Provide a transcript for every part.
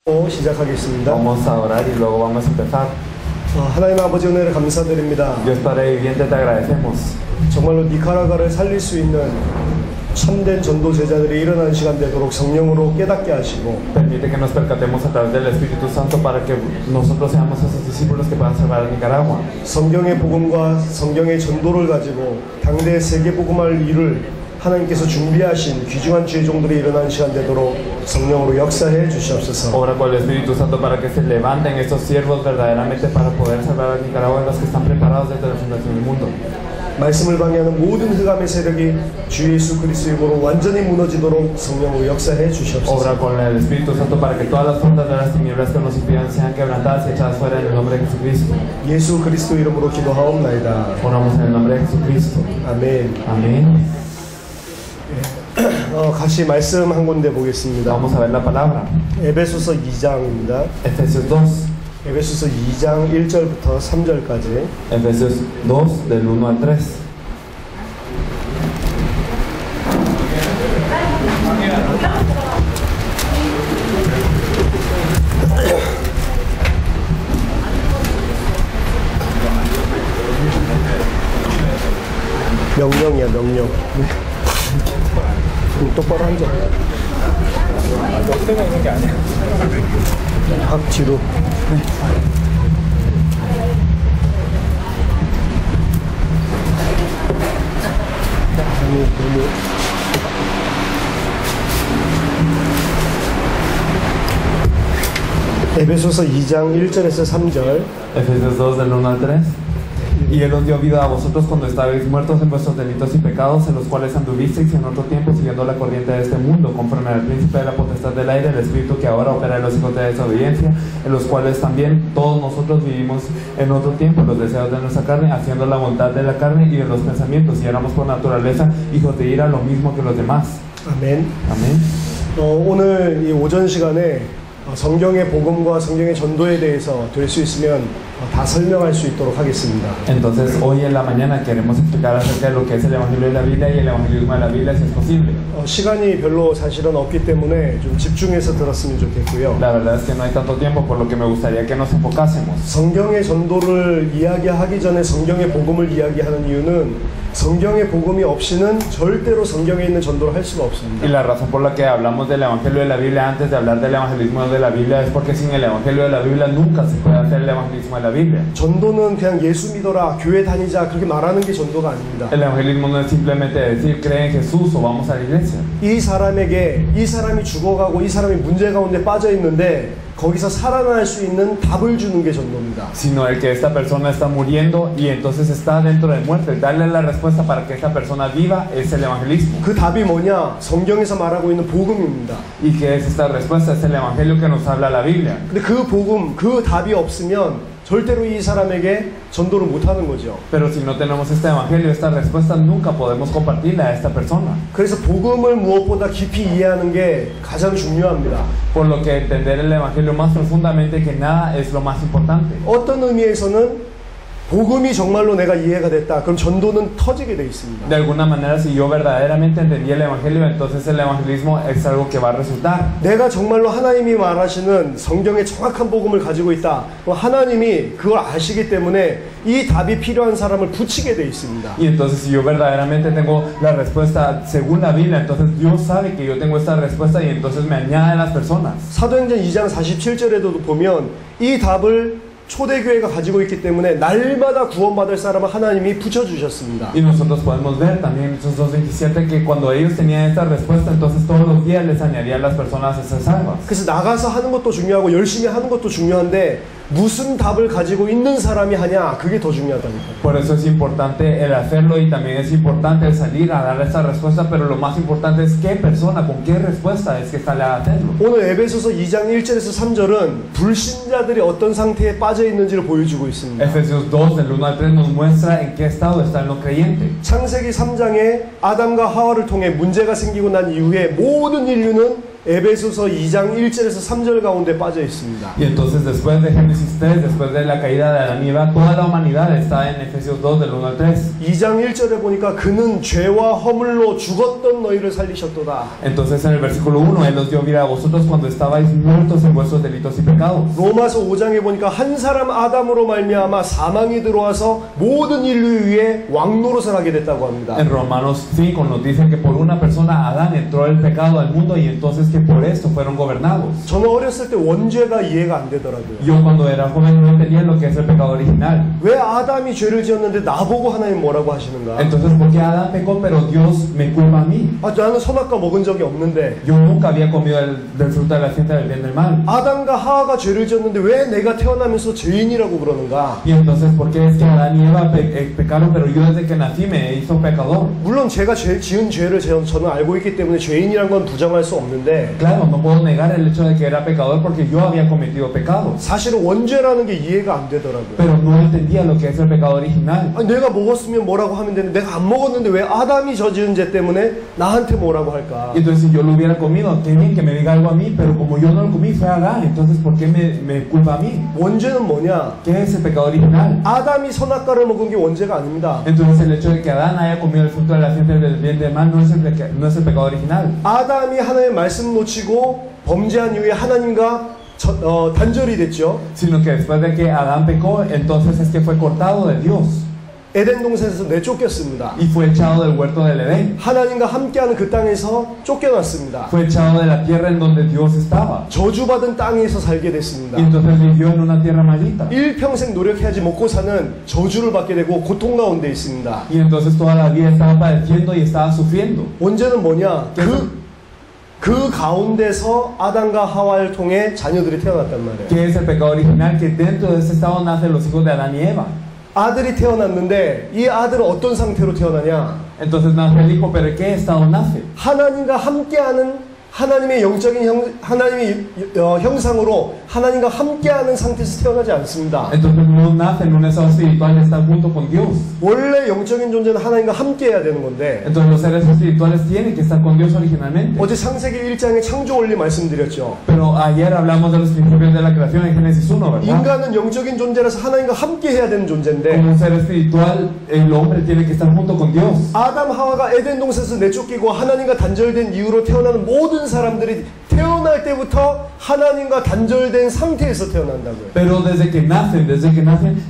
시작하겠습니다. Vamos a orar y luego vamos a empezar. 하나님 아버지 은혜를 감사드립니다. Dios Padre viviente, te agradecemos. 정말로 니카라과를 살릴 수 있는 참된 전도 제자들이 일어나는 시간 되도록 성령으로 깨닫게 하시고 Permite que nos percatemos a través del Espíritu Santo para que nosotros seamos esos discípulos que puedan salvar a Nicaragua. 성경의 복음과 성경의 전도를 가지고 당대 세계 복음화를 이룰 하나님께서 준비하신 귀중한 죄종들이 일어나는 시간 되도록 성령으로 역사해 주시옵소서. Obra con el Espíritu Santo para que se levanten estos siervos verdaderamente para poder salvar a Nicaragua, los que están preparados desde la fundación del mundo. 말씀을 방해하는 모든 흑암의 세력이 주 예수 그리스도의 이름으로 완전히 무너지도록 성령으로 역사해 주시옵소서. Obra con el Espíritu Santo para que todas las fuerzas de las tinieblas que nos impidan sean quebrantadas y echadas fuera en el nombre de Jesucristo. 예수 그리스도 이름으로 기도하옵나이다. Oramos en el nombre de Jesucristo. 아멘. Amén. 같이 말씀 한 군데 보겠습니다. Vamos a ver la palabra. 에베소서 2장입니다. Efesios 2. 에베소서 2장 1절부터 3절까지. Efesios 2 del 1 al 3. 명령이야, 명령. 똑바로 앉아. 너 쓰고 있는 게 아니야. 확 뒤로. 너무. 에베소서 2장 1절에서 3절. Efesios 2 del 1 al 3. Y Él os dio vida a vosotros cuando estabais muertos en vuestros delitos y pecados, en los cuales anduvisteis en otro tiempo siguiendo la corriente de este mundo, conforme al príncipe de la potestad del aire, el espíritu que ahora opera en los hijos de desobediencia, en los cuales también todos nosotros vivimos en otro tiempo, los deseos de nuestra carne, haciendo la voluntad de la carne y de los pensamientos, y éramos por naturaleza hijos de ira, lo mismo que los demás. 아멘. Amén. 오늘 이 오전 시간에 성경의 복음과 성경의 전도에 대해서 될 수 있으면 다 설명할 수 있도록 하겠습니다. Entonces hoy en la mañana queremos explicar acerca de lo que es el Evangelio de la Biblia y el Evangelismo de la Biblia si es posible. 시간이 별로 사실은 없기 때문에 좀 집중해서 들었으면 좋겠고요. La verdad es que no hay tanto tiempo, por lo que me gustaría que nos enfocásemos. 성경의 전도를 이야기하기 전에 성경의 복음을 이야기하는 이유는 성경의 복음이 없이는 절대로 성경에 있는 전도를 할 수가 없습니다. Y la razón por la que hablamos del Evangelio de la Biblia antes de hablar del evangelismo de la Biblia es porque sin el Evangelio de la Biblia nunca se puede hacer el evangelismo de la Biblia. 전도는 그냥 예수 믿어라, 교회 다니자 그렇게 말하는 게 전도가 아닙니다. El evangelismo no es simplemente decir cree en Jesús o vamos a la iglesia. 이 사람이 죽어가고 이 사람이 문제 가운데 빠져 있는데 거기서 살아날 수 있는 답을 주는 게 전도입니다. Sino el que esta persona está muriendo y entonces está dentro de muerte. Darle la respuesta para que esta persona viva es el evangelismo. 그 답이 뭐냐? 성경에서 말하고 있는 복음입니다. ¿Y qué es esta respuesta? Es el evangelio que nos habla la Biblia. 근데 그 복음, 그 답이 없으면 절대로 이 사람에게 전도를 못하는 거죠. Pero si no tenemos este evangelio, esta respuesta nunca podemos compartirla a esta persona. 그래서 복음을 무엇보다 깊이 이해하는 게 가장 중요합니다. Por lo que entender el evangelio más profundamente que nada es lo más importante. 어떤 의미에서는 복음이 정말로 내가 이해가 됐다. 그럼 전도는 터지게 돼 있습니다. De alguna manera, si yo verdaderamente entendí el evangelio, entonces el evangelismo es algo que va a resultar. 내가 정말로 하나님이 말하시는 성경의 정확한 복음을 가지고 있다. 그럼 하나님이 그걸 아시기 때문에 이 답이 필요한 사람을 붙이게 돼 있습니다. Y entonces si yo verdaderamente tengo la respuesta según la Biblia, entonces Dios sabe que yo tengo esta respuesta y entonces me añade a las personas. 사도행전 2장 47절에도 보면 이 답을 초대교회가 가지고 있기 때문에 날마다 구원받을 사람을 하나님이 붙여주셨습니다. Y nosotros podemos ver también en Hechos 2:27 que cuando ellos tenían esta respuesta, entonces todos los días les añadían las personas a ser salvas. 그래서 나가서 하는 것도 중요하고 열심히 하는 것도 중요한데 무슨 답을 가지고 있는 사람이 하냐, 그게 더 중요하다니까. Por eso es importante el hacerlo y también es importante el salir a dar esa respuesta, pero lo más importante es qué persona, con qué respuesta es que sale a hacerlo. 오늘 에베소서 2장 1절에서 3절은 불신자들이 어떤 상태에 빠져 있는지를 보여주고 있습니다. Efesios 2 del 1 al 3 nos muestra en qué estado está el no creyente. 창세기 3장에 아담과 하와를 통해 문제가 생기고 난 이후에 모든 인류는 에베소서 2장 1절에서 3절 가운데 빠져 있습니다. Y entonces después de Génesis 3, después de la caída de Adán y Eva, toda la humanidad está en Efesios 2 del 1 al 3. 2장 1절에 보니까 그는 죄와 허물로 죽었던 너희를 살리셨도다. Entonces en el versículo 1, Él os dio vida a vosotros cuando estabais muertos en vuestros delitos y pecados. 로마서 5장에 보니까 한 사람 아담으로 말미암아 사망이 들어와서 모든 인류 위에 왕노릇을 하게 됐다고 합니다. En Romanos 5 nos dice que por una persona Adán entró el pecado al mundo y entonces que por esto fueron gobernados. 저는 어렸을 때 원죄가 이해가 안 되더라고요. Yo cuando era joven no entendía lo que es el pecado original. 왜 아담이 죄를 지었는데 나보고 하나님 뭐라고 하시는가? Entonces, ¿por qué Adán pecó pero Dios me culpa a mí? 나는 선악과 먹은 적이 없는데 Yo nunca había comido del fruto de la ciencia del bien y del mal. 아담과 하와가 죄를 지었는데 왜 내가 태어나면서 죄인이라고 그러는가? Y entonces, ¿por qué es que Adán y Eva pecaron pero yo desde que nací me hizo pecador? 물론 제가 지은 죄를 저는 알고 있기 때문에 죄인이란 건 부정할 수 없는데 Claro, no puedo negar el hecho de que era pecador porque yo había cometido pecados. 사실은 원죄라는 게 이해가 안 되더라고요. Pero no entendía lo que es el pecado original. 아니, 내가 먹었으면 뭐라고 하면 되는데 내가 안 먹었는데 왜 아담이 저지은 죄 때문에 나한테 뭐라고 할까? Y entonces si yo lo hubiera comido, qué bien que me diga algo a mí, pero como yo no lo comí fue Adán, entonces ¿por qué me culpa a mí? 원죄는 뭐냐? ¿Qué es el pecado original? 아담이 선악과를 먹은 게 원죄가 아닙니다. Entonces el hecho de que Adán haya comido el fruto de la ciencia del bien y del mal no es el pecado original. 아담이 하나님의 말씀 놓치고 범죄한 이후에 하나님과 단절이 됐죠. Sino que después de que Adán pecó, entonces es que fue cortado de Dios 에덴 동산에서 내쫓겼습니다. y fue echado del huerto del Edén. 하나님과 함께하는 그 땅에서 쫓겨났습니다. Fue echado de la tierra en donde Dios estaba. 저주받은 땅에서 살게 됐습니다. Y entonces vivió en una tierra maldita. 일평생 노력해야지 먹고 사는 저주를 받게 되고 고통 가운데 있습니다. Y entonces toda la vida estaba padeciendo y estaba sufriendo. 원죄는 뭐냐? 그 가운데서 아담과 하와를 통해 자녀들이 태어났단 말이에요. ¿Qué es el pecado original? Que dentro de ese estado nacen los hijos de Adán y Eva. 아들이 태어났는데 이 아들은 어떤 상태로 태어나냐? Entonces nace el hijo, pero ¿en qué estado nace? 하나님과 함께하는 하나님의 영적인 하나님의 형상으로 하나님과 함께하는 상태에서 태어나지 않습니다. Entonces no nace en un estado espiritual de estar junto con Dios. 원래 영적인 존재는 하나님과 함께해야 되는 건데 Entonces los seres espirituales tienen que estar con Dios originalmente. 어제 창세기 1장에 창조 원리 말씀드렸죠. Pero ayer hablamos de los principios de la creación en Génesis 1, ¿verdad? 인간은 영적인 존재라서 하나님과 함께해야 되는 존재인데 Como un ser espiritual, el hombre tiene que estar junto con Dios. 아담 하와가 에덴 동산에서 내쫓기고 하나님과 단절된 이후로 태어나는 모든 사람들이 태어날 때부터 하나님과 단절된 상태에서 태어난다고요. Pero desde que nacen,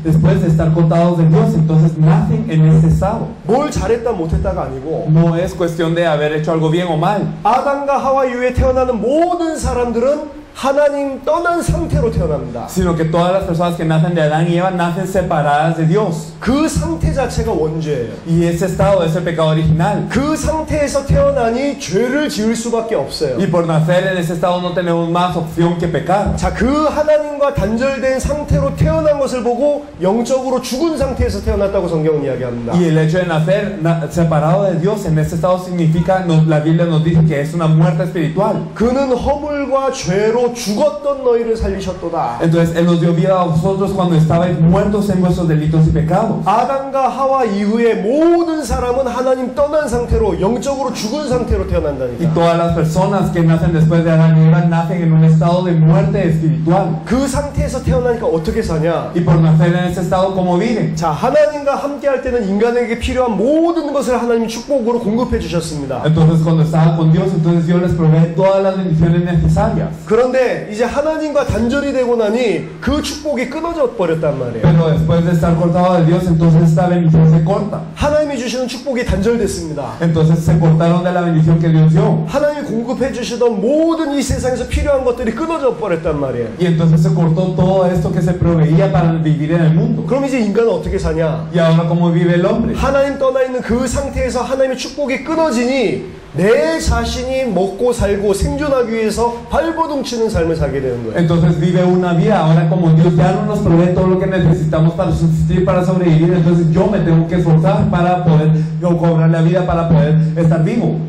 después de estar cortados de Dios, entonces nacen en ese estado. 뭘 잘했다 못했다가 아니고 No es cuestión de haber hecho algo bien o mal, 아담과 하와 이후에 태어나는 모든 사람들은 하나님 떠난 상태로 태어납니다. sino que todas las personas que nacen de Adán y Eva nacen separadas de Dios. 그 상태 자체가 원죄예요. Y ese estado es el pecado original. 그 상태에서 태어나니 죄를 지을 수밖에 없어요. Y por nacer en ese estado no tenemos más opción que pecar. 자, 그 하나님과 단절된 상태로 태어난 것을 보고 영적으로 죽은 상태에서 태어났다고 성경은 이야기합니다. Y el hecho de nacer separado de Dios en ese estado significa, la Biblia nos dice que es una muerte espiritual. 그는 허물과 죄로 죽었던 너희를 살리셨도다. Entonces Él nos dio vida a vosotros cuando estabais muertos en vuestros delitos y pecados. 아담과 하와 이후에 모든 사람은 하나님 떠난 상태로 영적으로 죽은 상태로 Y 태어난다니까. todas las personas que nacen después de Adán y Eva nacen en un estado de muerte espiritual. 그 상태에서 태어나니까 어떻게 사냐? Y por nacer en ese estado, ¿cómo viven? 자, 하나님과 함께 할 때는 인간에게 필요한 모든 것을 하나님이 축복으로 공급해 주셨습니다. Entonces cuando estaban con Dios, entonces Dios les provee todas las bendiciones necesarias. 그런데 이제 하나님과 단절이 되고 나니 그 축복이 끊어져 버렸단 말이에요. Pero después de estar cortado de Dios, entonces esta bendición se corta. 하나님이 주시는 축복이 단절됐습니다. Entonces se cortaron de la bendición que Dios dio. 하나님이 공급해 주시던 모든 이 세상에서 필요한 것들이 끊어져 버렸단 말이에요. Y entonces se cortó todo esto que se proveía para vivir en el mundo. 그럼 이제 인간은 어떻게 사냐? Y ahora, ¿cómo vive el hombre? 하나님 떠나 있는 그 상태에서 하나님의 축복이 끊어지니 내 자신이 먹고 살고 생존하기 위해서 발버둥 치는 삶을 살게 되는 거예요. Entonces vive una vida, ahora como Dios ya no nos provee todo lo que necesitamos para subsistir, para sobrevivir, entonces yo me tengo que esforzar para poder cobrar la vida, para poder estar vivo.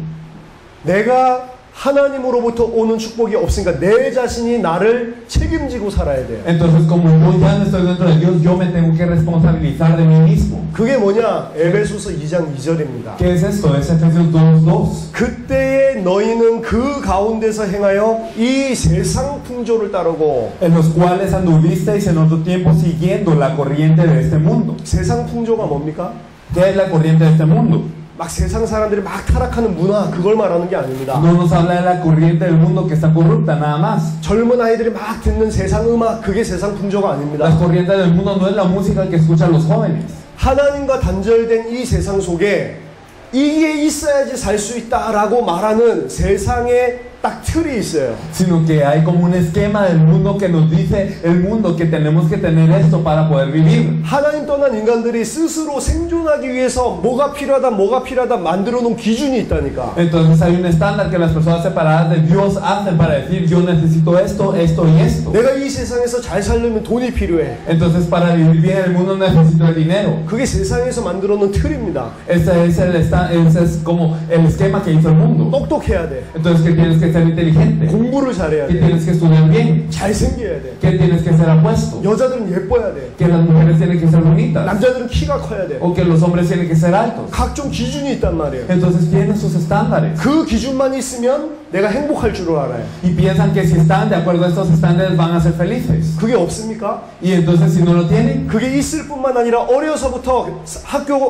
내가 하나님으로부터 오는 축복이 없으니까 내 자신이 나를 책임지고 살아야 돼요. Entonces, como yo ya no estoy dentro de Dios, yo me tengo que responsabilizar de mí mismo. 그게 뭐냐? 에베소서 2장 2절입니다. ¿Qué es esto? Es Efesios 2:2. 그때에 너희는 그 가운데서 행하여 이 세상 풍조를 따르고. En los cuales anduvisteis en otro tiempo siguiendo la corriente de este mundo. 세상 풍조가 뭡니까? ¿Qué es la corriente de este mundo? 막 세상 사람들이 막 타락하는 문화, 그걸 말하는 게 아닙니다. No nos habla de la corriente del mundo que está corrupta, nada más. 젊은 아이들이 막 듣는 세상 음악, 그게 세상 풍조가 아닙니다. La corriente del mundo no es la música que escuchan los jóvenes. 하나님과 단절된 이 세상 속에 이게 있어야지 살 수 있다라고 말하는 세상의 딱 틀이 있어요. Sino que hay como un esquema del mundo que nos dice el mundo que tenemos que tener esto para poder vivir. 하나님 떠난 인간들이 스스로 생존하기 위해서 뭐가 필요하다 만들어 놓은 기준이 있다니까. Entonces hay un estándar que las personas separadas de Dios hacen para decir yo necesito esto, esto y esto. 내가 이 세상에서 잘 살려면 돈이 필요해. Entonces para vivir bien en el mundo necesito el dinero. 그게 세상에서 만들어 놓은 틀입니다. Ese es como el esquema que hizo el mundo. 똑똑해야 돼. Entonces que tienes que ser inteligente, 공부를 잘해야 que 돼. tienes que estudiar bien, 잘생겨야 돼. que tienes que ser apuesto, 여자들은 예뻐야 돼. que las mujeres tienen que ser bonitas 남자들은 키가 커야 돼. o que los hombres tienen que ser altos. 각종 기준이 있단 말이에요. Entonces tienen sus estándares 그 기준만 있으면 내가 행복할 줄 알아요. y piensan que si están de acuerdo a estos estándares van a ser felices. 그게 없습니까? Y entonces si no lo tienen, 그게 있을 뿐만 아니라 어려서부터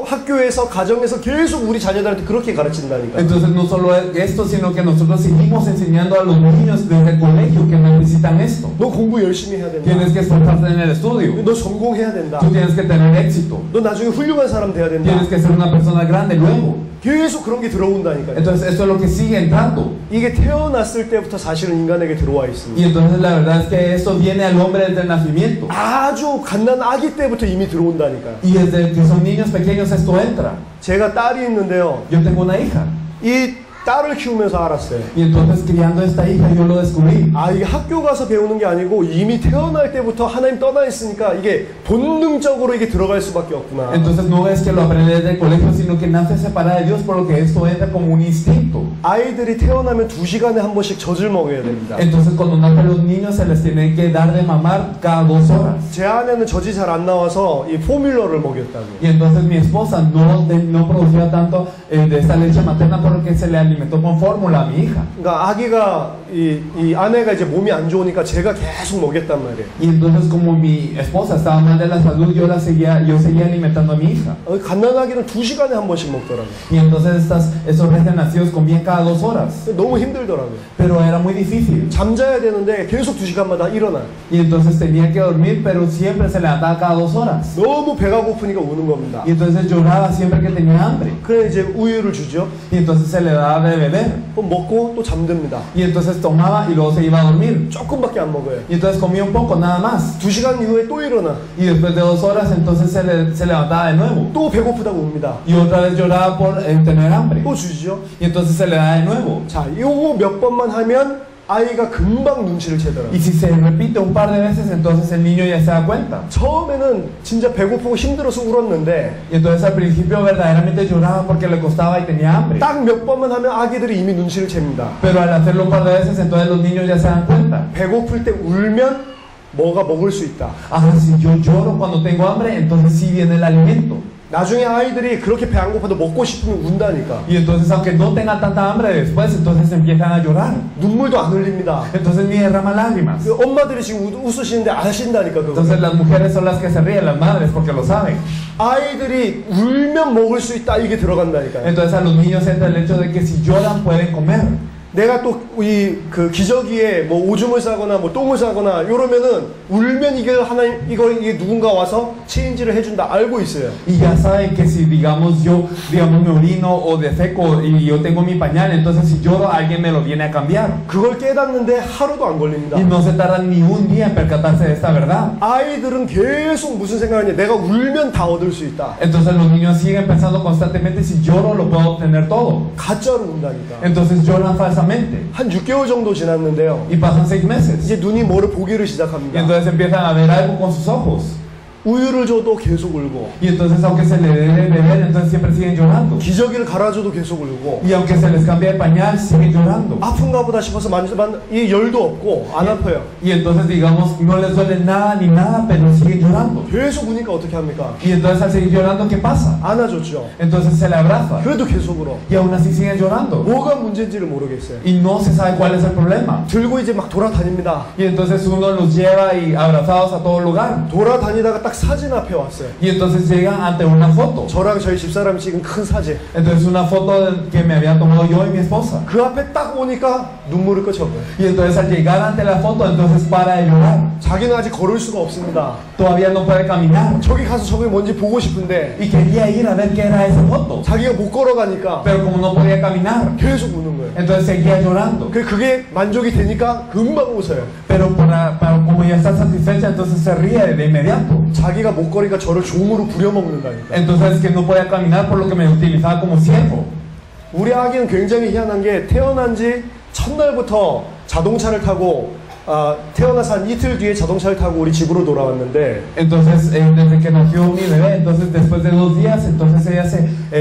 학교에서 가정에서 계속 우리 자녀들한테 그렇게 가르친다니까요. entonces no solo es esto, sino que nosotros seguimos enseñando a los niños desde el colegio que necesitan esto. 너 공부 열심히 해야 된다. Tienes que esforzarte en el estudio, 너 전공해야 된다. tú tienes que tener éxito, 너 나중에 훌륭한 사람 돼야 된다. tienes que ser una persona grande luego. 계속 그런 게 들어온다니까요. Entonces esto es lo que sigue entrando. 이게 태어났을 때부터 사실은 인간에게 들어와 Y 있습니다. entonces la verdad es que esto viene al hombre desde el nacimiento. 아주 갓난 아기 때부터 이미 들어온다니까요. Y desde que son niños pequeños esto entra. 제가 딸이 있는데요. Yo tengo una hija. 이 딸을 키우면서 알았어요. Y entonces criando esta hija yo lo descubrí. 아, 이게 학교 가서 배우는 게 아니고 이미 태어날 때부터 하나님 떠나 있으니까 이게 본능적으로 이게 들어갈 수밖에 없구나. Entonces no es que lo aprende desde el colegio, sino que nace separada de Dios, por lo que esto entra como un instinto. 아이들이 태어나면 2시간에 한 번씩 젖을 먹여야 됩니다. Entonces cuando nacen los niños se les tiene que dar de mamar cada 2 horas. 제 아내는 젖이 잘 안 나와서 이 포뮬러를 먹였다고. Y entonces mi esposa no producía tanto de esta leche materna porque se le alimentó con fórmula a mi hija. 그러니까 아기가 이 아내가 이제 몸이 안 좋으니까 제가 계속 먹였단 말이에요. Y entonces como mi esposa estaba mal de la salud, yo seguía alimentando a mi hija. 갓난아기는 2시간에 한 번씩 먹더라고요. Y entonces esos recién nacidos comían cada 2 horas. 너무 힘들더라고요. Pero era muy difícil. 잠자야 되는데 계속 2시간마다 일어나. Y entonces tenía que dormir, pero siempre se levantaba cada 2 horas. 너무 배가 고프니까 우는 겁니다. Y entonces lloraba siempre que tenía hambre. 그래 이제 우유를 주죠. Y entonces se le daba de beber. 그럼 먹고 또 잠듭니다. Y entonces tomaba y luego se iba a dormir. 조금밖에 안 먹어요. Y entonces comía un poco, nada más. 2시간 이후에 또 일어나. Y después de 2 horas entonces se levantaba de nuevo. 또 배고프다고 웁니다. Y otra vez lloraba por tener hambre. 또 주시죠. Y entonces se le da de nuevo. 자, 요거 몇 번만 하면 아이가 금방 눈치를 채더라고요. Y si se repite un par de veces, entonces el niño ya se da cuenta. 처음에는 진짜 배고프고 힘들어서 울었는데 Y entonces al principio verdaderamente lloraba porque le costaba y tenía hambre. 딱 몇 번만 하면 아기들이 이미 눈치를 챕니다. Pero al hacerlo un par de veces, entonces los niños ya se dan cuenta. 배고플 때 울면 뭐가 먹을 수 있다. Ah, si yo lloro cuando tengo hambre, entonces sí viene el alimento. 나중에 아이들이 그렇게 배 안 고파도 먹고 싶으면 운다니까. Y entonces aunque no tengan tanta hambre después, entonces empiezan a llorar. 눈물도 안 흘립니다. Entonces ni derraman lágrimas. 그 엄마들이 지금 웃으시는데 아신다니까 그거. Entonces las mujeres son las que se ríen, las madres, porque lo saben. 아이들이 울면 먹을 수 있다 이게 들어간다니까요. Entonces a los niños entra el hecho de que si lloran pueden comer. 내가 또 그 기저귀에 뭐 오줌을 싸거나 뭐 똥을 싸거나 이러면은 울면 이게 이게 누군가 와서 체인지를 해준다 알고 있어요. Y ya saben que si digamos me orino o defeco y yo tengo mi pañal, entonces si lloro alguien me lo viene a cambiar. 그걸 깨닫는데 하루도 안 걸립니다. Y no se tardan ni un día en percatarse de esta verdad. 아이들은 계속 무슨 생각하냐? 내가 울면 다 얻을 수 있다. Entonces los niños siguen pensando constantemente si lloro lo puedo obtener todo. 가짜로 운다니까. Entonces lloran falsamente. 한 6개월 정도 지났는데요. Y pasan 6 meses. 이제 눈이 뭐를 보기를 Y 시작합니다. entonces empiezan a ver algo con sus ojos. 우유를 줘도 계속 울고, Y entonces aunque se le dé de beber, entonces siempre siguen llorando. 기저귀를 갈아줘도 계속 울고, Y aunque se les cambie el pañal, siguen llorando. 아픈가 보다 싶어서 만지면 이 열도 없고 안 아파요. Y entonces digamos, no les duele nada ni nada, pero siguen llorando. 계속 우니까 어떻게 합니까? Y entonces al seguir llorando, ¿qué pasa? 안아줬죠. Entonces se le abraza. 그래도 계속 울어. Y aún así siguen llorando. 뭐가 문제인지를 모르겠어요. Y no se sabe cuál es el problema. 들고 이제 막 돌아다닙니다. Y entonces uno los lleva y abrazados a todo lugar. 돌아다니다가 딱 사진 앞에 왔어요. Y entonces llegan ante una foto. 저랑 저희 집사람이 찍은 큰 사진. Entonces una foto que me habían tomado yo y mi esposa. 그 앞에 딱 오니까 눈물을 끄적어요. Y entonces al llegar ante la foto, entonces para de llorar. 자기는 아직 걸을 수가 없습니다. Todavía no puede caminar. 저기 가서 저게 뭔지 보고 싶은데 Y quería ir a ver qué era esa foto. 자기가 못 걸어가니까 Pero como no podía caminar, 계속 우는 거예요. entonces seguía llorando. 그게 만족이 되니까 금방 웃어요. Pero como ya está satisfecha, entonces se ríe de inmediato. 자기가 못 걸으니까 저를 종으로 부려먹는다니까. Entonces que no podía caminar por lo que me utilizaba como siervo. 우리 아기는 굉장히 희한한 게 태어난 지 첫날부터 자동차를 타고 태어나서 한 이틀 뒤에 자동차를 타고 우리 집으로 돌아왔는데 Entonces desde que nació mi bebé, entonces después de 2 días, entonces ella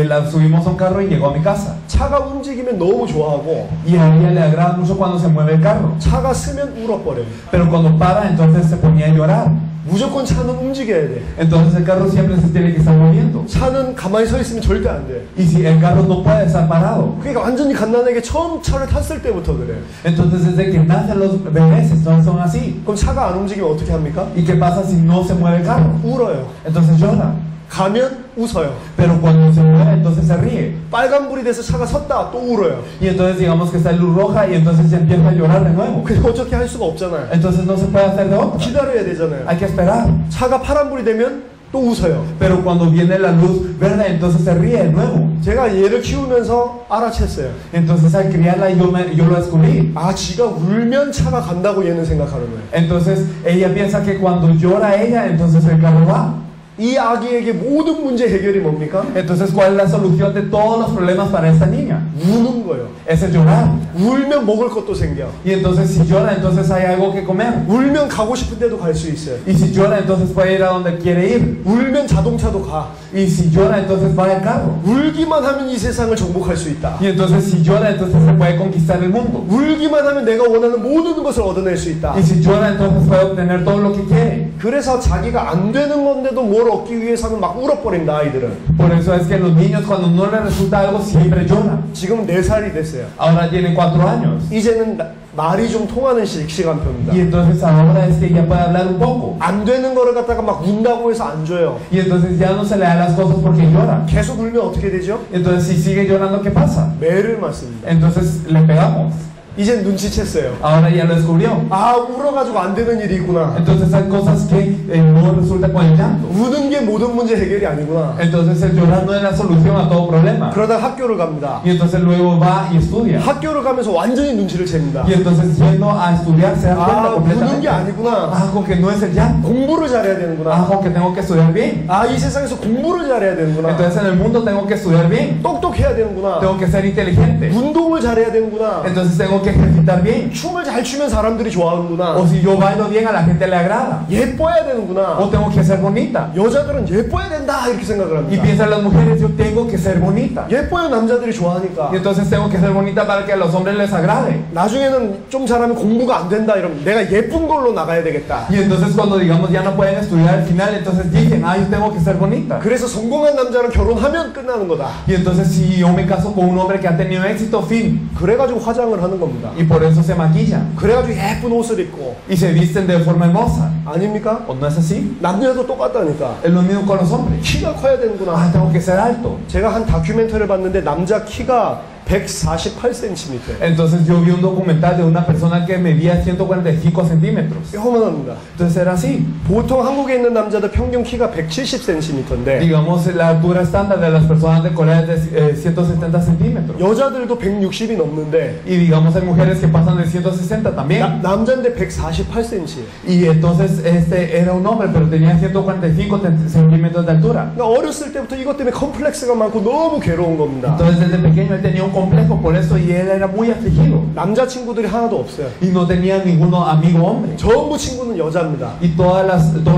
la subimos a un carro y llegó a mi casa. 차가 움직이면 너무 좋아하고 Y a ella le agrada mucho cuando se mueve el carro. 차가 쓰면 울어버려요. Pero cuando para, entonces se ponía a llorar. 무조건 차는 움직여야 돼. Entonces el carro siempre se tiene que estar moviendo. 차는 가만히 서 있으면 절대 안 돼. Y si el carro no puede estar parado. 그러니까 완전히 갓난아기가 처음 차를 탔을 때부터 그래요. Entonces desde que nacen los bebés son así. 그럼 차가 안 움직이면 어떻게 합니까? ¿Y qué pasa si no se mueve el carro? 울어요. Entonces llora. 가면 웃어요. Pero cuando se mueve, entonces se ríe. 빨간불이 돼서 차가 섰다 또 울어요. Y entonces digamos que está en luz roja y entonces empieza a llorar de nuevo. 그냥 어떻게 할 수가 없잖아요. Entonces no se puede hacer de otra. 기다려야 되잖아요. Hay que esperar. 차가 파란불이 되면 또 웃어요. Pero cuando viene la luz verde, entonces se ríe de nuevo. 제가 얘를 키우면서 알아챘어요. Entonces al criarla yo lo descubrí. 아, 지가 울면 차가 간다고 얘는 생각하는 거예요. Entonces ella piensa que cuando llora ella, entonces el carro va. 이 아기에게 모든 문제 해결이 뭡니까? Entonces, ¿cuál es la solución de todos los problemas para esta niña? 우는 거예요. Es el llorar. 울면 먹을 것도 생겨. Y entonces si llora, entonces hay algo que comer. 울면 가고 싶은 데도 갈 수 있어요. Y si llora, entonces puede ir a donde quiere ir. 울면 자동차도 가. Y si llora, entonces va al carro. 울기만 하면 이 세상을 정복할 수 있다. Y entonces si llora, entonces se puede conquistar el mundo. 울기만 하면 내가 원하는 모든 것을 얻어낼 수 있다. Y si llora, entonces puede obtener todo lo que quiere. 그래서 자기가 안 되는 건데도 뭘 얻기 위해서는 막 울어버린다, 아이들은. Por eso es que los niños cuando no les resulta algo siempre lloran. 지금 4살이 됐어요. Ahora tienen 4 años. 이제는 말이 좀 통하는 시간표입니다. Y entonces ahora es que ya puede hablar un poco. 안 되는 거를 갖다가 막 운다고 해서 안 줘요. Y entonces ya no se le da las cosas porque llora. 계속 울면 어떻게 되죠? Entonces si sigue llorando, ¿qué pasa? 매를 맞습니다. Entonces le pegamos. 이제 눈치챘어요. Ahora ya lo descubrió. 아, 울어가지고 안 되는 일이 있구나. Entonces hay cosas que no resulta con el llanto. 우는 게 모든 문제 해결이 아니구나. Entonces el llorar no es la solución a todo problema. 그러다 학교를 갑니다. Y entonces luego va y estudia. 학교를 가면서 완전히 눈치를 챕니다. Y entonces yendo a estudiar se da cuenta 아, 우는 게 completamente. 아니구나. Ah, con que no es el llanto. 공부를 잘해야 Ah, 되는구나. con que tengo que estudiar bien. 아, 이 세상에서 공부를 잘해야 되는구나. Entonces en el mundo tengo que estudiar bien. 똑똑해야 되는구나. Tengo que ser inteligente. 운동을 잘해야 되는구나. Entonces tengo que ejercitar bien. 춤을 잘 추면 사람들이 좋아하는구나. O si yo bailo bien, a la gente le agrada. 예뻐야 되는구나. O tengo que ser bonita. 여자들은 예뻐야 된다 이렇게 생각을 Y 합니다. piensan las mujeres, yo tengo que ser bonita. 예뻐야 남자들이 좋아하니까. Y entonces tengo que ser bonita para que a los hombres les agrade. 나중에는 좀 잘하면 공부가 안 된다 이러면 내가 예쁜 걸로 나가야 되겠다. Y entonces cuando digamos ya no pueden estudiar al final, entonces dicen, ah, yo tengo que ser bonita. 그래서 성공한 남자랑 결혼하면 끝나는 거다. Y entonces si yo me caso con un hombre que ha tenido éxito, fin. 그래가지고 화장을 하는 겁니다. Y por eso se maquillan. 그래가지고 예쁜 옷을 입고. Y se visten de forma hermosa. 아닙니까? ¿O no es así? 남녀도 똑같다니까. Es lo mismo con los hombres. 키가 커야 되는구나. Ah, tengo que ser alto. 제가 한 다큐멘터리를 봤는데 남자 키가 148cm. Entonces yo vi un documental de una persona que medía 145 centímetros. 요만합니다. Entonces era así. 보통 한국에 있는 남자들 평균 키가 170cm인데 Digamos, la altura estándar de las personas de Corea es de 170 centímetros. 여자들도 160이 넘는데 Y digamos, hay mujeres que pasan de 160 también. 남자인데 148cm. Y entonces este era un hombre, pero tenía 145 centímetros de altura. 그러니까 어렸을 때부터 이것 때문에 컴플렉스가 많고 너무 괴로운 겁니다. Entonces desde pequeño él tenía un complejo por eso y él era muy afligido. 남자친구들이 하나도 없어요. Y no tenía ninguno amigo hombre. 전부 친구는 여자입니다. Y todos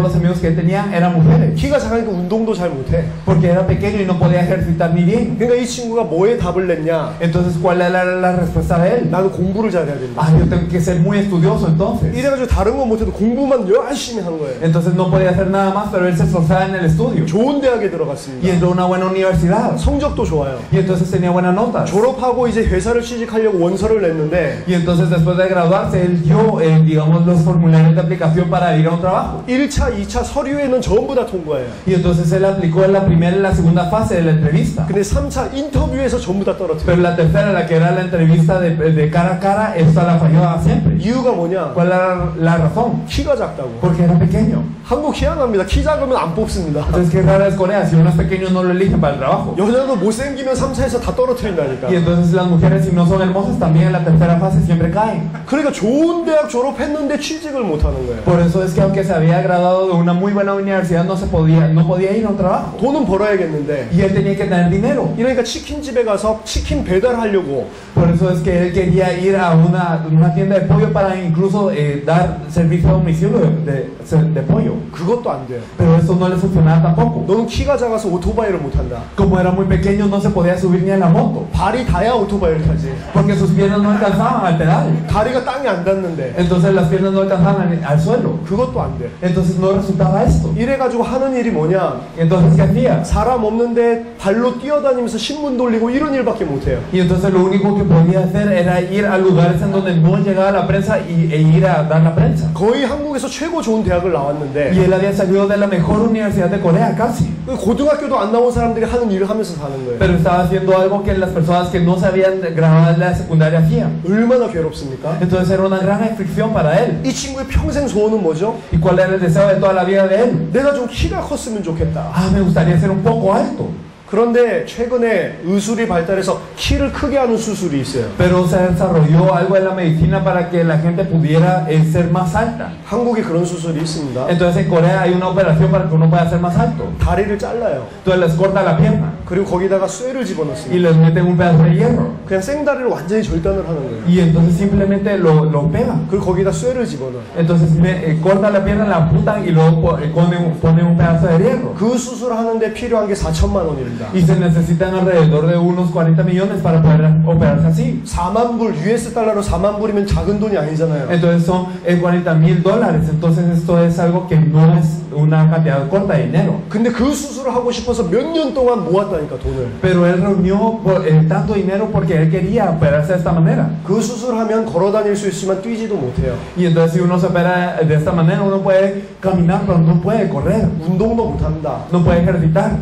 los amigos que él tenía eran mujeres. 키가 작으니까 운동도 잘 못해. Porque era pequeño y no podía ejercitar ni bien. 그러니까 이 친구가 뭐에 답을 냈냐? Entonces, ¿cuál era la respuesta de él? 나는 공부를 잘해야 된다. Ah, yo tengo que ser muy estudioso entonces. 이래가지고 다른 건 못해도 공부만 열심히 한 거예요. Entonces no podía hacer nada más, pero él se esforzaba en el estudio. 좋은 대학에 Y 들어갔습니다. entró a una buena universidad. 성적도 좋아요. Y entonces tenía buenas notas. 졸업하고 이제 회사를 취직하려고 원서를 냈는데 Y entonces después de graduarse, él dio, digamos, los formularios de aplicación para ir a un trabajo. 1차, 2차 서류에는 전부 다 통과해요. Y entonces él aplicó en la primera y la segunda fase de la entrevista. 근데 3차 인터뷰에서 전부 다 떨어뜨려요. Pero la tercera, la que era la entrevista de cara a cara, esta la falló siempre. 이유가 뭐냐? ¿Cuál era la razón? 키가 작다고. Porque era pequeño. 한국 희한합니다. 키 작으면 안 뽑습니다. Entonces, qué rara es Corea, si uno es pequeño no lo eligen para el trabajo. 여자도 못생기면 3차에서 다 떨어뜨린다니까. Y entonces las mujeres, si no son hermosas, también en la tercera fase siempre caen. 그러니까 좋은 대학 졸업했는데 취직을 못하는 거예요. Por eso es que aunque se había graduado de una muy buena universidad, no podía ir a un trabajo. 돈은 벌어야겠는데. Y él tenía que tener dinero. 이러니까 치킨집에 가서 치킨 배달하려고 Por eso es que él quería ir a una tienda de pollo para incluso dar servicio a domicilio de pollo. 그것도 안 돼요. Pero eso no le funcionaba tampoco. 너는 키가 작아서 오토바이를 못 탄다. Como era muy pequeño, no se podía subir ni a la moto. 발이 닿아야 오토바이를 타지. Porque sus piernas no alcanzaban al pedal. 다리가 땅에 안 닿는데 Entonces las piernas no alcanzaban al suelo. 그것도 안 돼. Entonces no resultaba esto. 이래가지고 하는 일이 뭐냐? Entonces, ¿qué hacía? 사람 없는데 발로 뛰어다니면서 신문 돌리고 이런 일밖에 못해요. Y entonces lo único que podía hacer era ir a lugares en donde no llegaba la prensa e ir a dar la prensa. 거의 한국에서 최고 좋은 대학을 Y 나왔는데 él había salido de la mejor universidad de Corea casi. 고등학교도 안 나온 사람들이 하는 일을 하면서 사는 거예요. Pero estaba haciendo algo que las personas que no se habían graduado en la secundaria hacían. 얼마나 괴롭습니까? Entonces era una gran aflicción para él. 이 친구의 평생 소원은 뭐죠? ¿Y cuál era el deseo de toda la vida de él? 내가 좀 키가 컸으면 좋겠다. Ah, me gustaría ser un poco alto. 그런데 최근에 의술이 발달해서 키를 크게 하는 수술이 있어요. Pero se desarrolló algo en la medicina para que la gente pudiera ser más alta. 한국에 그런 수술이 있습니다. Entonces en Corea hay una operación para que uno pueda ser más alto. 다리를 잘라요. Entonces les corta la pierna 그리고 거기다가 쇠를 y 집어넣습니다. les meten un pedazo de hierro. 그냥 생다리를 완전히 절단을 하는 거예요. Y entonces simplemente lo pegan. 그리고 거기다 쇠를 집어넣어요. Entonces corta la pierna, la amputan y luego ponen un pedazo de hierro. 그 수술하는데 필요한 게 4천만 원입니다. Y se necesitan alrededor de unos 40 millones para poder operarse así. 4만 불, US 달러로 4만 불이면 작은 돈이 아니잖아요. Entonces son $40,000. Entonces esto es algo que no es una cantidad corta de dinero. 근데 그 수술을 하고 싶어서 몇 년 동안 모았다니까 돈을. Pero él reunió tanto dinero porque él quería operarse de esta manera. 그 수술하면 걸어 다닐 수 있지만 뛰지도 못해요. Y entonces si uno se opera de esta manera, uno puede caminar, pero no puede correr. 운동도 못한다. No puede ejercitar.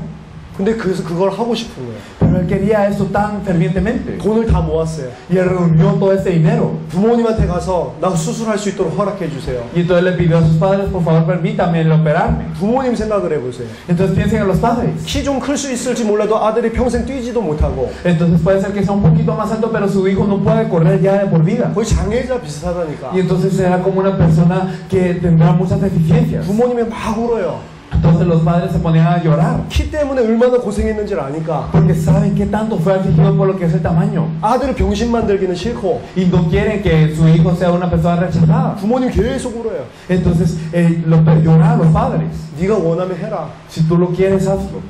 근데 그래서 그걸 하고 싶은 거예요. Pero él quería eso tan fervientemente. 돈을 다 모았어요. Y él reunió todo ese dinero. 부모님한테 가서 나 수술할 수 있도록 허락해 주세요. Y entonces le pidió a sus padres, por favor, permítame el operarme. 부모님 생각을 해보세요. Entonces piensen en los padres. 키 좀 클 수 있을지 몰라도 아들이 평생 뛰지도 못하고 Entonces puede ser que sea un poquito más alto, pero su hijo no puede correr ya de por vida. 거의 장애자 비슷하다니까. Y entonces será como una persona que tendrá muchas deficiencias. 부모님이 막 울어요. Entonces los padres se ponían a llorar. 키 때문에 얼마나 고생했는지를 아니까. Porque saben que tanto fue afligido por lo que es el tamaño. 아들을 병신 만들기는 싫고 Y no quieren que su hijo sea una persona rechazada. 부모님 계속 울어요. Entonces llorar los padres. 네가 원하면 해라. Si tú lo quieres, hazlo.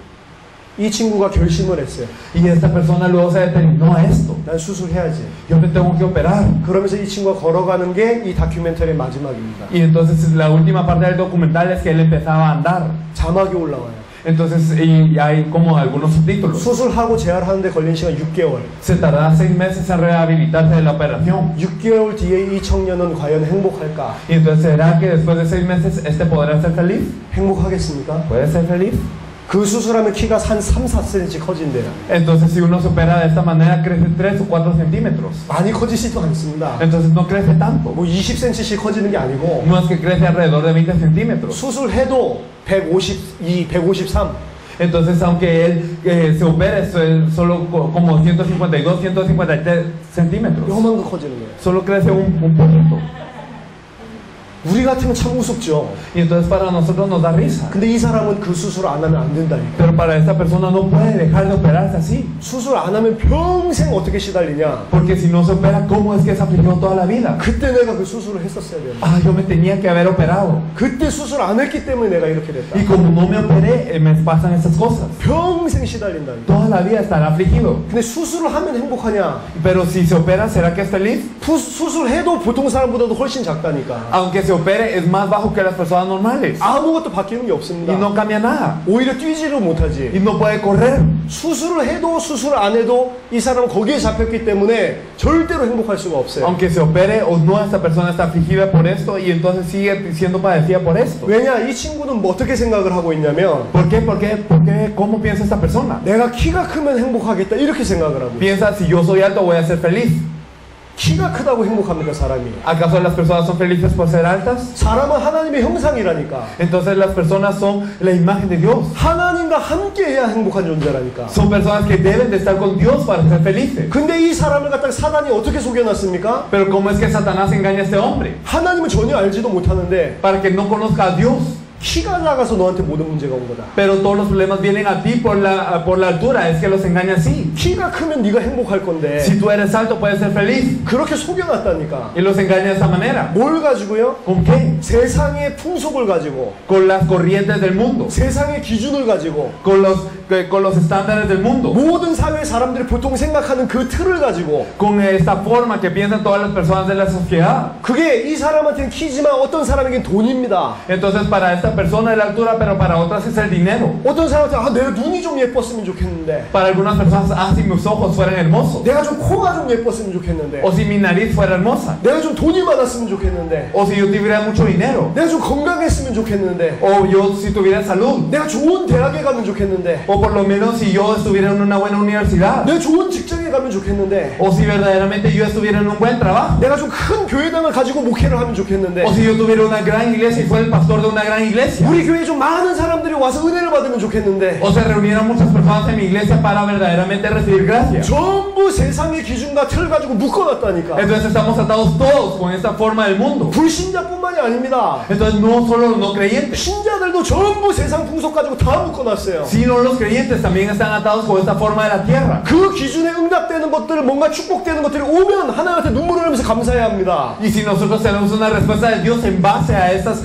이 친구가 결심을 했어요. Y esta persona luego se determinó a esto. 난 수술해야지. Yo me tengo que operar. 그러면서 이 친구가 걸어가는 게 이 다큐멘터리의 마지막입니다. Y entonces la última parte del documental es que él empezaba a andar. 자막이 올라와요. Entonces y hay como algunos subtítulos. 수술하고 재활하는데 걸린 시간 6개월. Se tarda 6 meses en rehabilitarse de la operación. 6개월 뒤에 이 청년은 과연 행복할까? Y entonces será que después de 6 meses podrá ser feliz. 행복하겠습니까? ¿Puede ser feliz? 그 수술하면 키가 한 3, 4cm 커진대요. Entonces si uno se opera de esta manera crece 3 o 4 centímetros. 많이 커지지도 않습니다. Entonces no crece tanto. 뭐 20cm씩 커지는 게 아니고 No es que crece alrededor de 20 centímetros. 수술해도 152, 153. Entonces aunque él se opere solo como 152, 153 centímetros. 요만큼 커지는 거예요. Solo crece un poquito. 우리 같으면 참 무섭죠. Y entonces para nosotros nos da risa. 근데 이 사람은 그 수술 안 하면 안 된다니까. Pero para esta persona no puede dejar de operarse así. 수술 안 하면 평생 어떻게 시달리냐. Porque si no se opera, ¿cómo es que es afligido toda la vida? 그때 내가 그 수술을 했었어야 돼. Ah, yo me tenía que haber operado. 그때 수술 안 했기 때문에 내가 이렇게 됐다. Y como no me operé, me pasan estas cosas. 평생 시달린다니까. Toda la vida estará afligido. 근데 수술을 하면 행복하냐? Pero si se opera, ¿será que es feliz? 수술해도 보통 사람보다도 훨씬 작다니까. Aunque se opere, es más bajo que las personas normales. 아무것도 바뀌는 게 없습니다. Y no cambia nada. 오히려 뛰지를 못하지. Y no puede correr. 수술을 해도 수술 안 해도 이 사람은 거기에 잡혔기 때문에 절대로 행복할 수가 없어요. Aunque se opere o no, esta persona está afligida por esto y entonces sigue siendo padecida por esto. 왜냐? 이 친구는 뭐 어떻게 생각을 하고 있냐면 ¿Por qué? ¿Por qué? ¿Por qué? ¿Cómo piensa esta persona? 내가 키가 크면 행복하겠다 이렇게 생각을 하고 있어요. Piensa, si yo soy alto voy a ser feliz. 키가 크다고 행복합니까 사람이? ¿Acaso las personas son felices por ser altas? 사람은 하나님의 형상이라니까. Entonces las personas son la imagen de Dios. 하나님과 함께 해야 행복한 존재라니까. Son personas que deben de estar con Dios para ser felices. 근데 이 사람을 갖다가 사단이 어떻게 속여놨습니까? Pero ¿cómo es que Satanás engaña a este hombre? 하나님은 전혀 알지도 못하는데 Para que no conozca a Dios. 키가 작아서 너한테 모든 문제가 온 거다. Pero todos los problemas vienen a ti por la altura. Es que los engaña así. 키가 크면 네가 행복할 건데 Si tú eres alto puedes ser feliz. 그렇게 속여놨다니까. Y los engaña de esta manera. 뭘 가지고요? ¿Con qué? 세상의 풍속을 가지고, Con las corrientes del mundo. 세상의 기준을 가지고, Con los estándares del mundo. 모든 사회 사람들이 보통 생각하는 그 틀을 가지고, Con esta forma que piensan todas las personas de la sociedad. 그게 이 사람한테는 키지만 어떤 사람에겐 돈입니다. Entonces para esta persona es la altura, pero para otras es el dinero. 어떤 사람한테 내가 눈이 좀 예뻤으면 좋겠는데, Para algunas personas, si mis ojos fueran hermosos. 내가 좀 코가 좀 예뻤으면 좋겠는데, O si mi nariz fuera hermosa. 내가 좀 돈이 많았으면 좋겠는데, O si yo tuviera mucho dinero. 내가 좀 건강했으면 좋겠는데, O yo si tuviera salud. 내가 좋은 대학에 가면 좋겠는데, O por lo menos si yo estuviera en una buena universidad. 내가 좋은 직장에 가면 좋겠는데, O si verdaderamente yo estuviera en un buen trabajo. 내가 좀 큰 교회당을 가지고 목회를 하면 좋겠는데, O si yo tuviera una gran iglesia y fuera el pastor de una gran iglesia. 우리 교회에 좀 많은 사람들이 와서 은혜를 받으면 좋겠는데, O se reunieran muchas personas en mi iglesia para verdaderamente recibir gracia. 전부 세상의 기준과 틀을 가지고 묶어놨다니까. Entonces estamos atados todos con esta forma del mundo. 불신자뿐만이 아닙니다. Entonces no solo los no creyentes, 신자들도 전부 세상 풍속 가지고 다 묶어놨어요. sino los creyentes también están atados con esta forma de la tierra. 그 기준에 응답되는 것들, 뭔가 축복되는 것들이 오면 하나님한테 눈물을 흘리면서 감사해야 합니다. Y si nosotros tenemos una respuesta de Dios en base a estas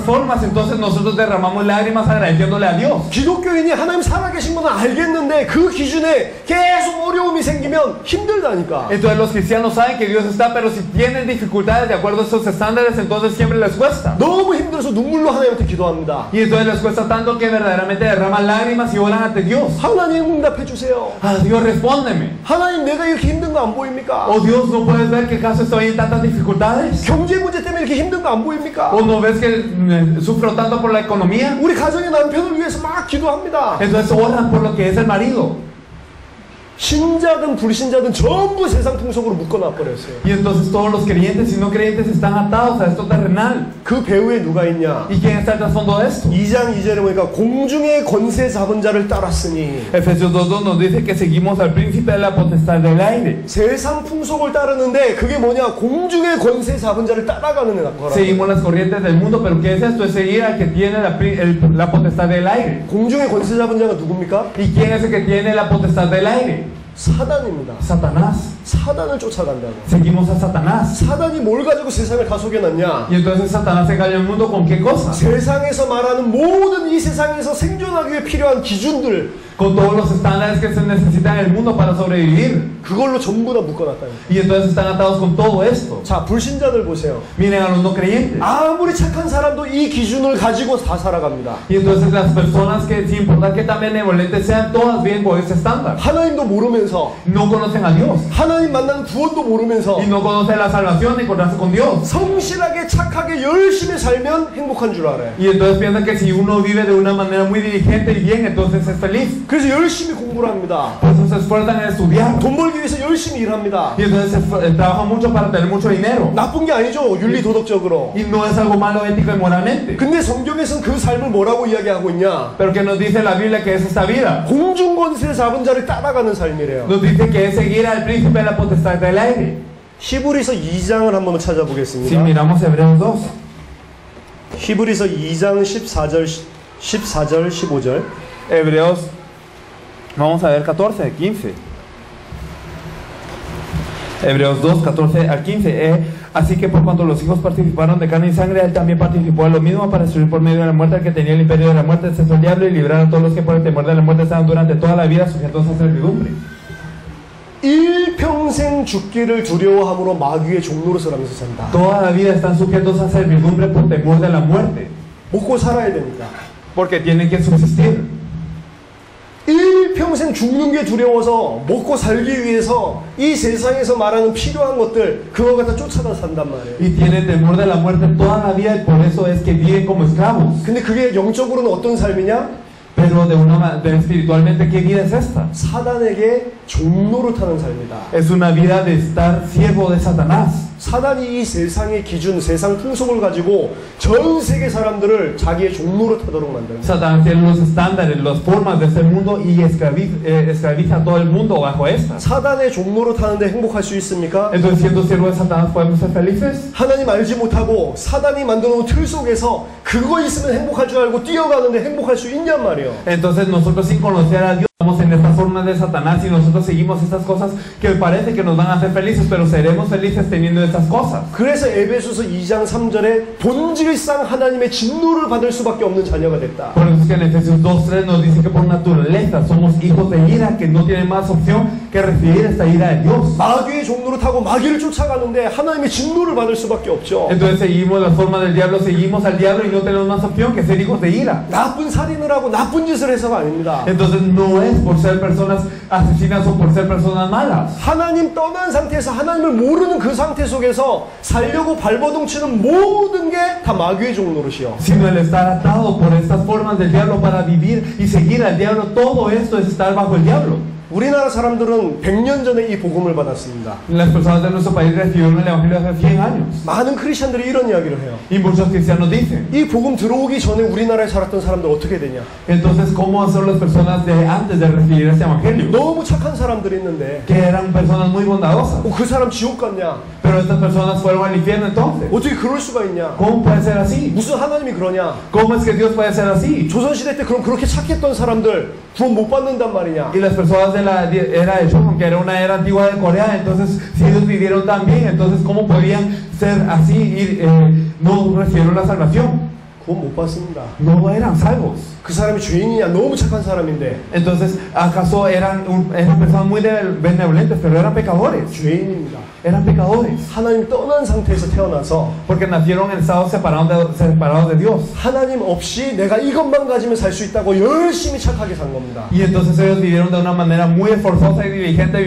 formas, entonces nosotros derramamos lágrimas agradeciéndole a Dios. 기독교인이 하나님 살아계신 건 알겠는데 그 기준에 계속 어려움이 생기면 힘들다니까. Entonces los cristianos saben que Dios está, pero si tienen dificultades de acuerdo a estos estándares, entonces siempre les cuesta. 너무 힘들어서 눈물로 하나님한테 기도합니다. Y entonces les cuesta tanto que verdaderamente derraman lágrimas y oran ante Dios. 하나님 응답해 주세요. Ah, Dios, respóndeme. 하나님 내가 이렇게 힘든 거 안 보입니까? Oh Dios, ¿no puedes ver que acaso estoy en tantas dificultades? 경제 문제 때문에 이렇게 힘든 거 안 보입니까? ¿O no ves que sufro tanto por la economía? 우리 가정의 남편을 위해서 막 기도합니다. Entonces oran por lo que es el marido. 신자든 불신자든 전부 세상 풍속으로 묶어놔버렸어요. Y entonces todos los creyentes y no creyentes están atados a esto terrenal. 그 배후에 누가 있냐? ¿Y quién está el trasfondo de esto? 2장 2절에 보니까 공중의 권세 잡은 자를 따랐으니 Efesios 2:2 nos dice que seguimos al príncipe de la potestad del aire. 세상 풍속을 따르는데 그게 뭐냐? 공중의 권세 잡은 자를 따라가는 거라고. Seguimos las corrientes del mundo, pero ¿qué es esto? Es seguir al que tiene la potestad del aire. 공중의 권세 잡은 자가 누굽니까? ¿Y quién es el que tiene la potestad del aire? 사단입니다. Satanás. 사단을 쫓아간다고. Seguimos a Satanás. 사단이 뭘 가지고 세상을 다 속여놨냐? Y entonces Satanás engaña al mundo con qué cosa? 세상에서 말하는 모든 이 세상에서 생존하기 위해 필요한 기준들, Con todos los estándares que se necesitan en el mundo para sobrevivir. 그걸로 전부 다 묶어놨다니까. Y entonces están atados con todo esto. 자, 불신자들 보세요. Miren a los no creyentes. 아무리 착한 사람도 이 기준을 가지고 다 살아갑니다. Y entonces las personas que, sin importar que tan benevolentes sean, todas viven con ese estándar. 하나님도 모르면서, No conocen a Dios. 하나님 만나는 구원도 모르면서 Y no conocen la salvación ni encontrarse con Dios. 성실하게 착하게 열심히 살면 행복한 줄 알아요. Y entonces piensan que si uno vive de una manera muy diligente y bien, entonces es feliz. 그래서 열심히 공부를 합니다. Por eso se esfuerzan en estudiar. 돈 벌기 위해서 열심히 일합니다. Y entonces trabajan mucho para tener mucho dinero. 나쁜 게 아니죠, 윤리 도덕적으로. Y no es algo malo ético y moralmente. 근데 성경에서는 그 삶을 뭐라고 이야기하고 있냐? Pero que nos dice la Biblia que es esta vida. 공중권세 잡은 자를 따라가는 삶이래요. Nos dice que es seguir al príncipe de la potestad del aire. 히브리서 2장을 한번 Si 찾아보겠습니다. miramos Hebreos 2. 히브리서 2장 14절 15절. Hebreos, vamos a ver 14, 15. Hebreos 2, 14 al 15. Así que por cuanto los hijos participaron de carne y sangre, él también participó de lo mismo para destruir por medio de la muerte al que tenía el imperio de la muerte, ese es el diablo, y librar a todos los que por el temor de la muerte estaban durante toda la vida sujetos a servidumbre. 일평생 죽기를 두려워함으로 마귀의 종로로 서라면서 산다. Toda la vida están sujetos a servidumbre por temor de la muerte, 먹고 살아야 되니까. porque tienen que subsistir. 일평생 죽는 게 두려워서 먹고 살기 위해서 이 세상에서 말하는 필요한 것들 그거 갖다 쫓아다 산단 말이에요. Y tienen temor de la muerte toda la vida y por eso es que viven como esclavos. 근데 그게 영적으로는 어떤 삶이냐? Pero espiritualmente, ¿qué vida es esta? 사단에게 종로를 타는 삶이다. Es una vida de estar siervo de Satanás. 사단이 이 세상의 기준, 세상 풍속을 가지고 전 세계 사람들을 자기의 종로로 타도록 만드는 거예요. Satanás tiene los estándares, las formas de este mundo y esclaviza a todo el mundo bajo esta. 사단의 종로로 타는데 행복할 수 있습니까? Entonces, siendo siervo de Satanás, ¿podemos ser felices? 하나님 알지 못하고 사단이 만들어놓은 틀 속에서 그거 있으면 행복할 줄 알고 뛰어가는데 행복할 수 있냔 말이에요. Entonces, nosotros sin conocer a Dios estamos en estas formas de Satanás y nosotros seguimos estas cosas que parece que nos van a hacer felices, pero seremos felices teniendo estas cosas. 그래서 에베소서 2장 3절에 본질상 하나님의 진노를 받을 수밖에 없는 자녀가 됐다. Por eso es que en Efesios 2:3 nos dice que por naturaleza somos hijos de ira, que no tienen más opción que recibir esta ira de Dios. 마귀의 종로를 타고 마귀를 쫓아가는데 하나님의 진노를 받을 수밖에 없죠. Entonces seguimos las formas del diablo, seguimos al diablo y no tenemos más opción que ser hijos de ira. 나쁜 살인을 하고 나쁜 짓을 해서가 아닙니다. Entonces no es por ser personas asesinas o por ser personas malas. 하나님 떠난 상태에서 하나님을 모르는 그 상태 속에서 살려고 발버둥치는 모든 게 다 마귀의 종노릇이요. Sino el estar atado por estas formas del diablo para vivir y seguir al diablo, todo esto es estar bajo el diablo. 우리나라 사람들은 100년 전에 이 복음을 받았습니다. Las personas de nuestro país recibieron el evangelio hace 100 años. 많은 크리스천들이 이런 이야기를 해요. Y muchos cristianos dicen, 이 복음 들어오기 전에 우리나라에 살았던 사람들 어떻게 되냐? entonces ¿cómo son las personas de antes de recibir este evangelio? 너무 착한 사람들이 있는데 Que eran personas muy bondadosas. 그 사람 지옥 갔냐? Pero estas personas fueron al infierno entonces. 어떻게 그럴 수가 있냐? ¿Cómo puede ser así? 무슨 하나님이 그러냐? ¿Cómo es que Dios puede ser así? 조선시대 때 그럼 그렇게 착했던 사람들 구원 못 받는단 말이냐? Y las personas de la era de Joseon, que era una era antigua de Corea, entonces si ellos vivieron tan bien, entonces ¿cómo podían ser así y no recibieron la salvación? 구원 못 받습니다. No eran salvos. 그 사람이 죄인이냐? 너무 착한 사람인데 Entonces, ¿acaso eran personas muy benevolentes, pero eran pecadores? 죄인입니다. Eran pecadores. 하나님 떠난 상태에서 태어나서 Porque nacieron en estados separados de Dios. 하나님 없이 내가 이것만 가지면 살 수 있다고 열심히 착하게 산 겁니다. Y entonces ellos vivieron de una manera muy esforzosa y diligente,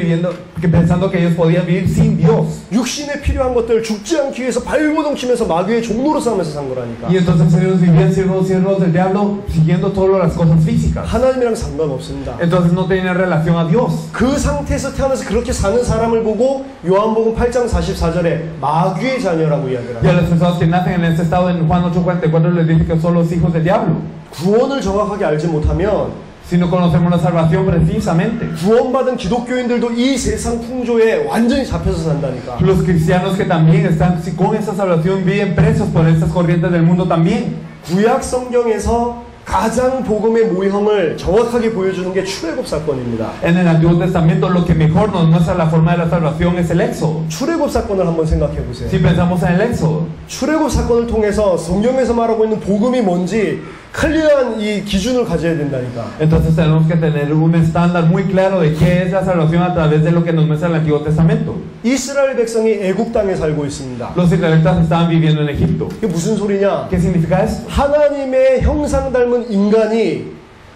pensando que ellos podían vivir sin Dios. 육신에 필요한 것들 죽지 않기 위해서 발버둥치면서 마귀의 종로로 싸면서 산 거라니까. Y entonces ellos vivían siervos del diablo, siguiendo todas las cosas físicas. 하나님이랑 상관없습니다. Entonces no tenían relación a Dios. 그 상태에서 태어나서 그렇게 사는 사람을 보고 요한복음 8장 44절에 마귀의 자녀라고 이야기를 Y a 합니다. las personas que nacen en este estado, en Juan 8:44 les dice que son los hijos del diablo. 구원을 정확하게 알지 못하면 Si no conocemos la salvación precisamente. 구원받은 기독교인들도 이 세상 풍조에 완전히 잡혀서 산다니까. Los cristianos que también están con esa salvación viven presos por estas corrientes del mundo también. 구약 성경에서 가장 복음의 모형을 정확하게 보여주는 게 출애굽 사건입니다. En el Antiguo Testamento lo que mejor nos muestra la forma de la salvación es el Éxodo. 출애굽 사건을 한번 생각해 보세요. Si pensamos en el Éxodo, 출애굽 사건을 통해서 성경에서 말하고 있는 복음이 뭔지 클리어한 이 기준을 가져야 된다니까. entonces tenemos que tener un estándar muy claro de qué es la salvación a través de lo que nos muestra el Antiguo Testamento. 이스라엘 백성이 애굽 땅에 살고 있습니다. Los israelitas estaban viviendo en Egipto. 이게 무슨 소리냐? ¿Qué significa esto? 하나님의 형상 닮은 인간이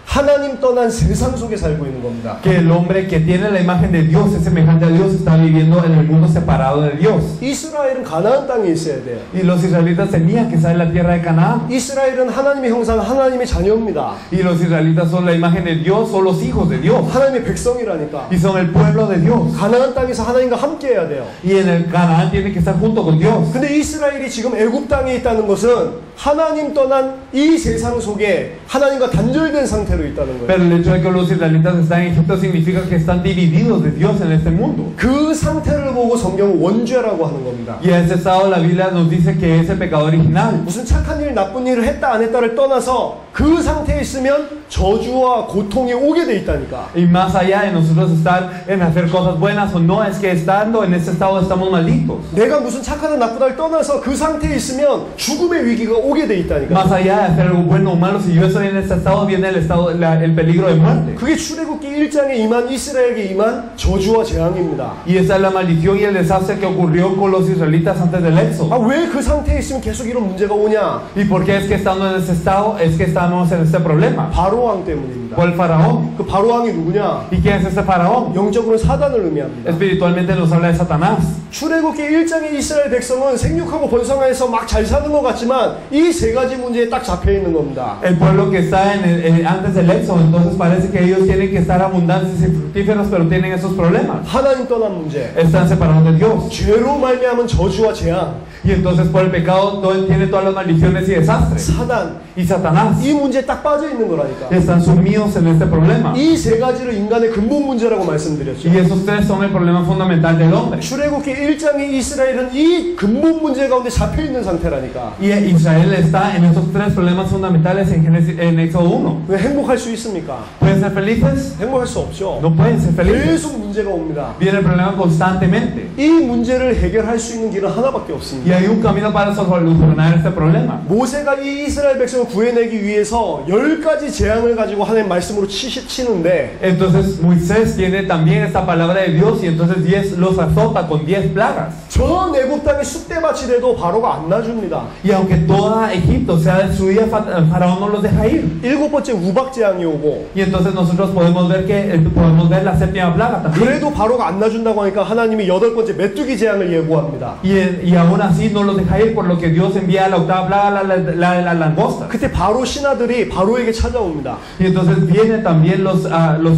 하나님 떠난 세상 속에 살고 있는 겁니다. Que el hombre que tiene la imagen de Dios, es semejante a Dios, está viviendo en el mundo separado de Dios. 이스라엘은 가나안 땅에 있어야 돼요. Y los israelitas tenían que estar en la tierra de Canaán. 이스라엘은 하나님의 형상, 하나님의 자녀입니다. Y los israelitas son la imagen de Dios, son los hijos de Dios. 하나님의 백성이라니까. Y son el pueblo de Dios. 가나안 땅에서 하나님과 함께 해야 돼요. Y en el Canaán tiene que estar junto con Dios. 근데 이스라엘이 지금 애굽 땅에 있다는 것은 하나님 떠난 이 세상 속에 하나님과 단절된 상태라는 상태로 있다는 거예요. Pero el hecho de que los israelitas están en Egipto significa que están divididos de Dios en este mundo. 그 상태를 보고 성경은 원죄라고 하는 겁니다. Y a ese estado la Biblia nos dice que es el pecado original. 무슨 착한 일, 나쁜 일을 했다 안 했다를 떠나서 그 상태에 있으면 저주와 고통이 오게 돼 있다니까. Y más allá de nosotros estar en hacer cosas buenas o no, es que estando en ese estado estamos malditos. 내가 무슨 착하다 나쁘다를 떠나서 그 상태에 있으면 죽음의 위기가 오게 돼 있다니까. Más allá de hacer algo bueno o malo, si yo estoy en ese estado, viene el peligro de muerte. 그게 출애굽기 1장에 임한 이스라엘에게 임한 저주와 재앙입니다. Y esa es la maldición y el desastre que ocurrió con los israelitas antes del éxodo. 아, 왜 그 상태에 있으면 계속 이런 문제가 오냐? ¿Y por qué es que estando en ese estado es que estamos en este problema? 바로 왕 때문입니다. Por el faraón. 그 바로 왕이 누구냐? ¿Y quién es este faraón? 영적으로는 사단을 의미합니다. Espiritualmente nos habla de Satanás. 출애굽기 1장의 이스라엘 백성은 생육하고 번성하여서 막 잘 사는 것 같지만 이 세 가지 문제에 딱 잡혀 있는 겁니다. El pueblo que está antes del éxodo, entonces parece que ellos tienen que estar abundantes y fructíferos, pero tienen esos problemas. 하나님 떠난 문제, Están separados de Dios. 죄로 말미암은 저주와 재앙, Y entonces por el pecado tiene todas las maldiciones y desastres. 사단, Y Satanás 이 문제에 딱 빠져 있는 거라니까. están sumidos en este problema. 이 세 가지를 인간의 근본 문제라고 말씀드렸죠. Y esos tres son el problema fundamental del hombre. 출애굽기 1장의 이스라엘은 이 근본 문제 가운데 잡혀 있는 상태라니까. Y Israel está en esos tres problemas fundamentales en Éxodo 1. 왜 행복할 수 있습니까? ¿Pueden ser felices? 행복할 수 없죠. No pueden ser felices. 계속 문제가 옵니다. Viene el problema constantemente. 이 문제를 해결할 수 있는 길은 하나밖에 Y 없습니다. hay un camino para solucionar este problema. 모세가 이 이스라엘 백성을 구해내기 위해서 10가지 재앙을 가지고 하나님 말씀으로 치는데 Entonces Moisés tiene también esta palabra de Dios y entonces 10 los azota con 10 plagas. 전 애굽 땅이 쑥대밭이 돼도 바로가 안 놔줍니다. Y aunque toda Egipto sea destruida, Faraón no los deja ir. 7번째 우박 재앙이 오고 Y entonces nosotros podemos ver la séptima plaga también. 그래도 바로가 안 놔준다고 하니까 하나님이 8번째 메뚜기 재앙을 예고합니다. Y aún así no los deja ir, por lo que Dios envía la octava plaga, la langosta. 그때 바로 신하들이 바로에게 찾아옵니다. Y entonces vienen también los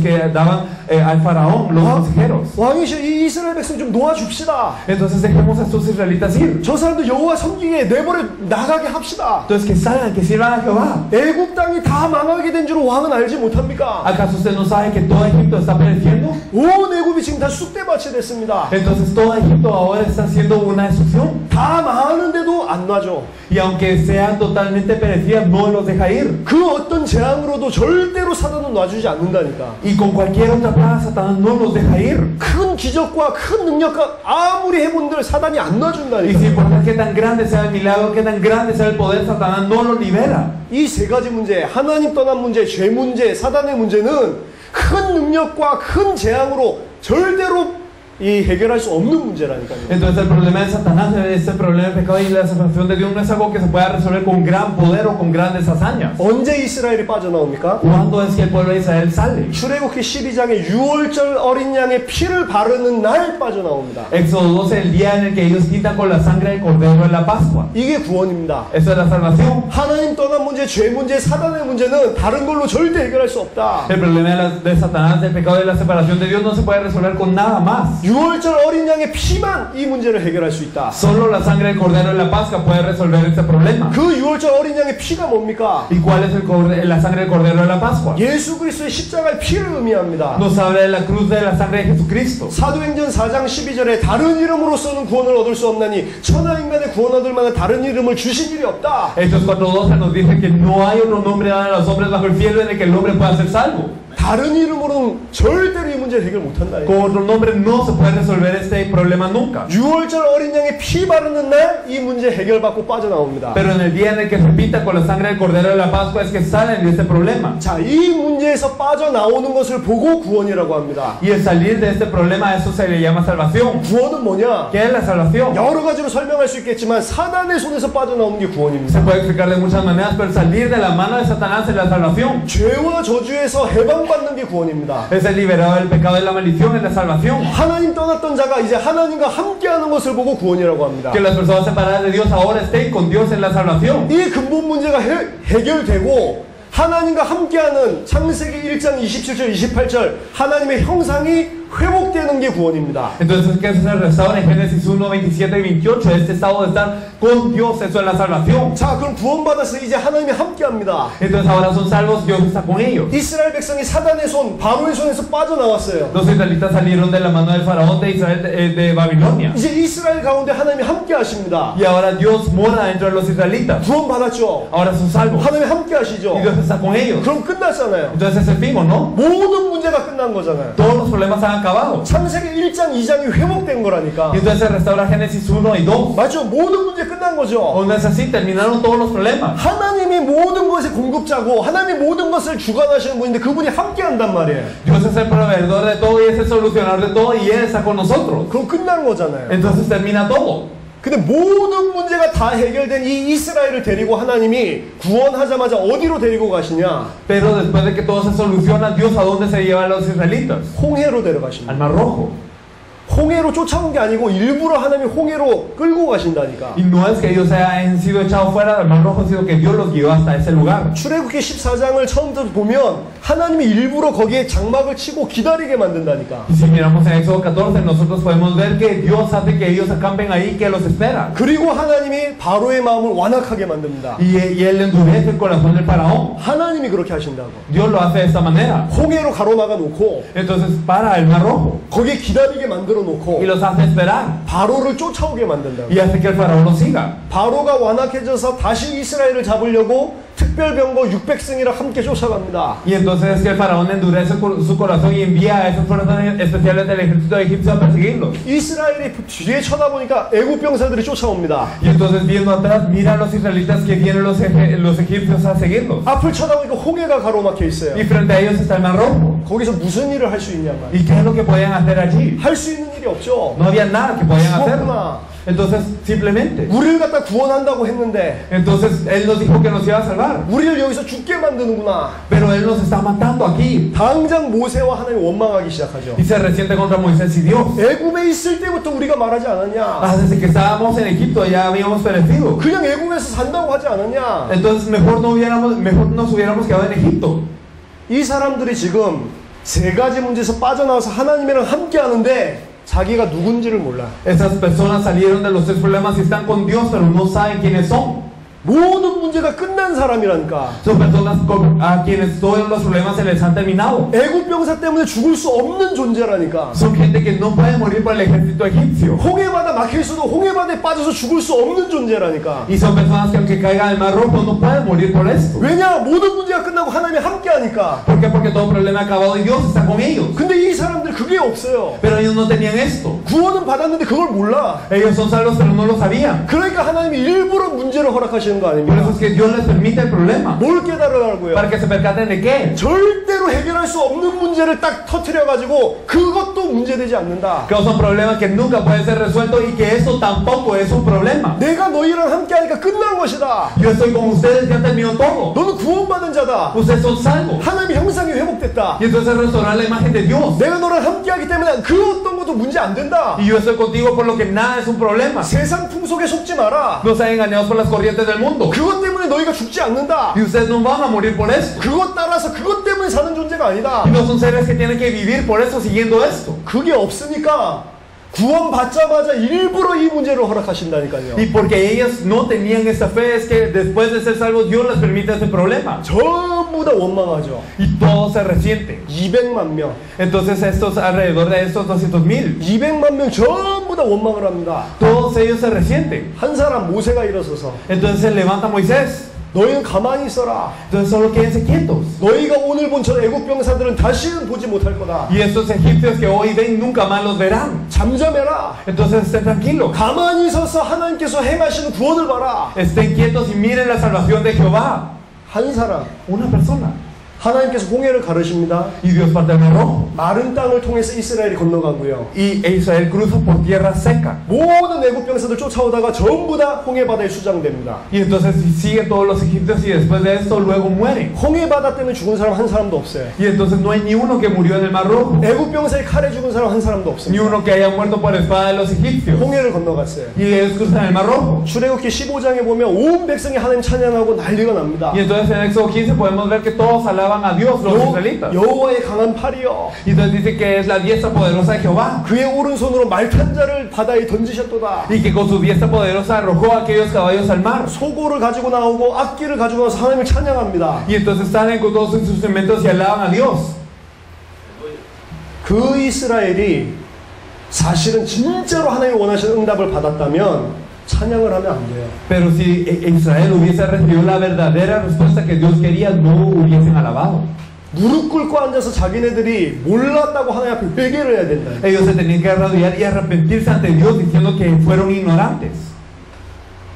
que daban al faraón, los consejeros. 왕이시여 이 이스라엘 백성 좀 놓아줍시다. Entonces dejemos a estos israelitas ir. 저 사람들 여호와 섬기게 내버려 나가게 합시다. Entonces que salgan, que sirvan a Jehová. 애굽 땅이 다 망하게 된 줄 왕은 알지 못합니까? ¿Acaso usted no sabe que todo Egipto está pereciendo? 온 애굽이 지금 다 쑥대밭이 됐습니다. Entonces todo Egipto ahora está haciendo una destrucción. 다 망하는데도 안 놔줘. Y aunque sean totalmente perecidas, no los deja ir. 그 어떤 재앙으로도 절대로 사단은 놔주지 않는다니까. Y con cualquier otra plaga, Satanás no los deja ir. 큰 기적과 큰 능력과 아무리 해본들 사단이 안 Y sin 놔준다니까. importar qué tan grande sea el milagro, qué tan grande sea el poder, Satanás no los libera. 이 세 가지 문제, 하나님 떠난 문제, 죄 문제, 사단의 문제는 큰 능력과 큰 재앙으로 절대로 이 해결할 수 없는 문제라니까요. Entonces el problema de Satanás, este problema del pecado y la separación de Dios no es algo que se pueda resolver con gran poder o con grandes hazañas. 언제 이스라엘이 빠져나옵니까? ¿Cuándo es que el pueblo de Israel sale? 출애굽기 12장에 6월절 어린 양의 피를 바르는 날 빠져나옵니다. Éxodo 12, el día en el que ellos quitan con la sangre del cordero en la Pascua. 이게 구원입니다. Eso es la salvación. 하나님 떠난 문제, 죄 문제, 사단의 문제는 다른 걸로 절대 해결할 수 없다. El problema de Satanás, del pecado y de la separación de Dios no se puede resolver con nada más. 6월절 어린 양의 피만 이 문제를 해결할 수 있다. Solo la sangre del cordero en la Pascua puede resolver este problema. 그 6월절 어린 양의 피가 뭡니까? ¿Y cuál es la sangre del cordero en la Pascua? 예수 그리스도의 십자가의 피를 의미합니다. Nos habla de la cruz de la sangre de Jesucristo. 사도행전 4장 12절에 다른 이름으로서는 구원을 얻을 수 없나니 천하 인간의 구원 얻을 만한 다른 이름을 주신 일이 없다. Hechos 4:12 nos dice que no hay otro nombre dado a los hombres bajo el cielo en el que el hombre pueda ser salvo. 다른 이름으로는 절대로 이 문제를 해결 못한다. Con otro nombre no se puede resolver este problema nunca. 6월절 어린 양의 피 바르는 날 이 문제 해결받고 빠져나옵니다. Pero en el día en el que se pinta con la sangre del cordero de la Pascua es que salen de este problema. 자, 이 문제에서 빠져나오는 것을 보고 구원이라고 합니다. Y el salir de este problema, eso se le llama salvación. 구원은 뭐냐? ¿Qué es la salvación? 여러 가지로 설명할 수 있겠지만 사단의 손에서 빠져나오는 게 Se 구원입니다. puede explicar de muchas maneras, pero salir de la mano de Satanás es la salvación. 죄와 저주에서 해방받는 게 구원입니다. Es el liberado del pecado y la maldición, es la salvación. 하나님 떠났던 자가 이제 하나님과 함께하는 것을 보고 구원이라고 합니다. Que las personas separadas de Dios ahora estén con Dios en la salvación. 이 근본 문제가 해결되고 하나님과 함께하는 창세기 1장 27절 28절 하나님의 형상이 회복되는 게 구원입니다. Entonces, ¿qué se restaura en Génesis 1, 27 y 28? Este estado de estar con Dios, eso es la salvación. 자, 그럼 구원받아서 이제 하나님이 함께합니다. Entonces ahora son salvos, Dios está con ellos. 이스라엘 백성이 사단의 손, 바로의 손에서 빠져나왔어요. Los israelitas salieron de la mano del faraón de Israel de Babilonia. 이제 이스라엘 가운데 하나님이 함께 하십니다. Y ahora Dios mora dentro de los israelitas. 구원받았죠. Ahora son salvos. 하나님이 함께 하시죠. Y Dios está con ellos. 그럼 끝났잖아요. Entonces es el fin, ¿o no? 모든 문제가 끝난 거잖아요. Todos los problemas han acabado. 창세기 1장, 2장이 회복된 거라니까. Y entonces se restaura Génesis 1 y 2. 맞죠? 모든 문제 끝난 거죠. O no es así, terminaron todos los problemas. 하나님이 모든 것의 공급자고 하나님이 모든 것을 주관하시는 분인데 그분이 함께 한단 말이에요. Dios es el proveedor de todo y es el solucionador de todo y Él está con nosotros. 그럼 끝난 거잖아요. Entonces termina todo. 근데 모든 문제가 다 해결된 이 이스라엘을 데리고 하나님이 구원하자마자 어디로 데리고 가시냐? Pero después de que todo se soluciona, Dios a dónde se lleva a los israelitas? 홍해로 데려가십니다. Al Mar Rojo. 홍해로 쫓아온 게 아니고 일부러 하나님이 홍해로 끌고 가신다니까. Y no es que ellos hayan sido echados fuera del Mar Rojo, sino que Dios los guió hasta ese lugar. 출애굽기 14장을 처음부터 보면 하나님이 일부러 거기에 장막을 치고 기다리게 만든다니까. Y si miramos en Éxodo 14, nosotros podemos ver que Dios hace que ellos acampen ahí, que los espera. 그리고 하나님이 바로의 마음을 완악하게 만듭니다. Y Él endurece el corazón del faraón. 하나님이 그렇게 하신다고. Dios lo hace de esta manera. 홍해로 가로막아 놓고 Entonces para el Mar Rojo 거기에 기다리게 만들어 놓고 y los hace esperar. 바로를 쫓아오게 만든다고. Y hace que el faraón los siga. 바로가 완악해져서 다시 이스라엘을 잡으려고 특별병거 600승이랑 함께 쫓아갑니다. Y entonces es que el faraón endurece su corazón y envía a esos fuerzas especiales del ejército egipcio a perseguirlos. 이스라엘이 뒤에 쳐다보니까 애국 병사들이 쫓아옵니다. Y entonces viendo atrás, mira a los israelitas que vienen los egipcios a seguirlos. 앞을 쳐다보니까 홍해가 가로막혀 있어요. Y frente a ellos está el Mar Rojo. 거기서 무슨 일을 할 수 있냐 말이에요. ¿Y qué es lo que podían hacer allí? 할 수 있는 일이 없죠. No había nada que podían hacer. 죽었구나. Entonces simplemente. 우리를 갖다 구원한다고 했는데 Entonces Él nos dijo que nos iba a salvar. 우리를 여기서 죽게 만드는구나. Pero Él nos está matando aquí. 당장 모세와 하나님 원망하기 시작하죠. Y se resiente contra Moisés y Dios. 애굽에 있을 때부터 우리가 말하지 않았냐. Desde que estábamos en Egipto ya habíamos perecido. 그냥 애굽에서 산다고 하지 않았냐. Entonces mejor nos hubiéramos quedado en Egipto. 이 사람들이 지금 세 가지 문제에서 빠져나와서 하나님이랑 함께 하는데 자기가 누군지를 몰라. Esas personas salieron de los tres problemas y están con Dios, pero no saben quiénes son. 모든 문제가 끝난 사람이라니까. Son personas a quienes todos los problemas se les han terminado. 애굽 병사 때문에 죽을 수 없는 존재라니까. Son gente que no puede morir por el ejército egipcio. 홍해바다 막힐 수도 홍해바다에 빠져서 죽을 수 없는 존재라니까. Y son personas que aunque caigan al Mar Rojo no pueden morir por esto. 왜냐? 모든 문제가 끝나고 하나님이 함께 하니까. ¿Por qué? Porque todo problema ha acabado y Dios está con ellos. 근데 이 사람들 그게 없어요. Pero ellos no tenían esto. 구원은 받았는데 그걸 몰라. Ellos son salvos pero no lo sabían. 그러니까 하나님이 일부러 문제를 허락하시는 거 Por 아닙니까? eso es que Dios les permite el problema. 뭘 깨달으라고요? Para que se percaten de qué. 절대로 해결할 수 없는 문제를 딱 터트려가지고 그것도 문제되지 않는다. Que son problemas que nunca pueden ser resueltos y que eso tampoco es un problema. 내가 너희랑 함께 하니까 끝난 것이다. Yo estoy con ustedes, ya terminó todo. 너는 구원받은 자다. Ustedes son salvos. 하나님의 형상이 회복됐다. Y entonces restaurar la imagen de Dios. 내가 너랑 함께 하기 때문에 그 어떤 것도 문제 안 된다. Y yo estoy contigo por lo que nada es un problema. 세상 풍속에 속지 마라. No sean engañados por las corrientes del mundo. 그것 때문에 너희가 죽지 않는다. Y ustedes no van a morir por esto. 그것 따라서 그것 때문에 사는 존재가 아니다. Y no son seres que tienen que vivir por eso siguiendo esto. 그게 없으니까 구원받자마자 일부러 이 문제를 허락하신다니까요. Y porque ellos no tenían esta fe es que después de ser salvos Dios les permite este problema. 전부 다 원망하죠. Y todos se resienten. 200만 명. Entonces alrededor de estos 200,000, 200만 명 전부 다 원망을 합니다. todos ellos se resienten. 한 사람 모세가 일어서서 Entonces se levanta Moisés. 너희는 가만히 있어라. Entonces solo quédense quietos. 너희가 오늘 본 저 애국 병사들은 다시는 보지 못할 거다. Y estos egipcios que hoy ven nunca más los verán. 잠잠해라. Entonces estén tranquilos. 가만히 서서 하나님께서 행하시는 구원을 봐라. Estén quietos y miren la salvación de Jehová. 한 사람. Una persona. 하나님께서 홍해를 가르십니다. Y Dios parte el Mar Rojo. 마른 땅을 통해서 이스라엘이 건너가고요. Y Israel cruza por tierra seca. 모든 애국 병사들 쫓아오다가 전부 다 홍해바다에 수장됩니다. Y entonces siguen todos los egipcios y después de esto luego mueren. 홍해바다 때문에 죽은 사람 한 사람도 없어요. Y entonces no hay ni uno que murió en el Mar Rojo. 애국 병사의 칼에 죽은 사람 한 사람도 Ni 없습니다. uno que haya muerto por espada de los egipcios. 홍해를 건너갔어요. Y ellos cruzan el Mar Rojo. 출애굽기 15장에 보면 온 백성이 하나님 찬양하고 난리가 납니다. Y entonces en Éxodo 15 podemos ver que todos alaban alaban a Dios los israelitas. 여호와의 강한 팔이여 Y entonces dice que es la diestra poderosa de Jehová. 그의 오른손으로 말탄 자를 바다에 던지셨도다. Y que con su diestra poderosa arrojó a aquellos caballos al mar. 소고를 가지고 나오고 악기를 가지고 나서 하나님을 찬양합니다. Y entonces salen con todos sus instrumentos y alaban a Dios. 그 이스라엘이 사실은 진짜로 하나님이 원하시는 응답을 받았다면 찬양을 하면 안 돼요. Pero si Israel hubiese recibido la verdadera respuesta que Dios quería, no hubiesen alabado. 무릎 꿇고 앉아서 자기네들이 몰랐다고 하나님 앞에 회개를 해야 된다. Ellos se tenían que arrodillar y arrepentirse ante Dios diciendo que fueron ignorantes.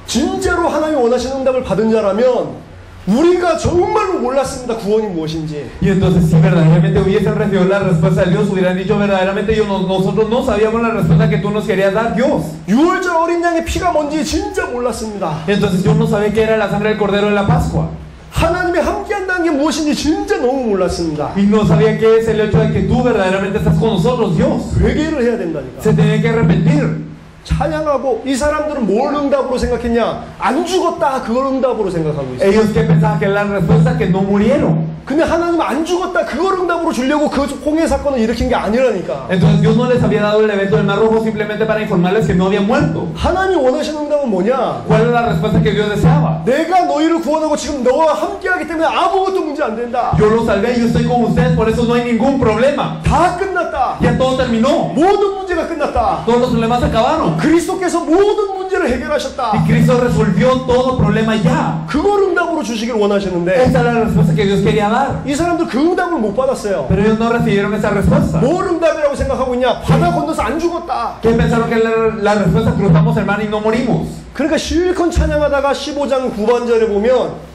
진짜로 하나님이 원하시는 응답을 받은 자라면 우리가 정말로 몰랐습니다. 구원이 무엇인지. Y entonces si verdaderamente hubiesen recibido la respuesta de Dios, hubieran dicho verdaderamente nosotros no sabíamos la respuesta que tú nos querías dar, Dios. 6월절 어린 양의 피가 뭔지 진짜 몰랐습니다. Entonces yo no sabía qué era la sangre del cordero de la Pascua. 하나님이 함께한다는 게 무엇인지 진짜 너무 몰랐습니다. Y no sabía qué es el hecho de que tú verdaderamente estás con nosotros, Dios. 회개를 해야 된다니까. Se tenían que arrepentir. 찬양하고 이 사람들은 뭘 응답으로 생각했냐? 안 죽었다 그걸 응답으로 생각하고 있어요. Ellos que pensaban que la respuesta que no murieron. 근데 하나님은 안 죽었다 그걸 응답으로 주려고 그 홍해 사건을 일으킨 게 아니라니까. Entonces Dios no les había dado el evento del Mar Rojo simplemente para informarles que no habían muerto. 하나님이 원하시는 응답은 뭐냐? ¿Cuál es la respuesta que Dios deseaba? 내가 너희를 구원하고 지금 너와 함께하기 때문에 아무것도 문제 안 된다. Yo los salvé, yo estoy con ustedes, por eso no hay ningún problema. 다 끝났다. Ya todo terminó. 모든 문제가 끝났다. Todos los problemas se acabaron. 그리스도께서 모든 문제를 해결하셨다. Y Cristo resolvió todo problema ya. 그걸 응답으로 주시길 원하시는데 Esa era la respuesta que Dios quería dar. 이 사람들 그 응답을 못 받았어요. Pero ellos no recibieron esa respuesta. 뭘 응답이라고 생각하고 있냐? 바다 건너서 안 죽었다. ¿Qué pensaron que la respuesta? Cruzamos el mar y no morimos. 그러니까 실컷 찬양하다가 15장 9반절에 보면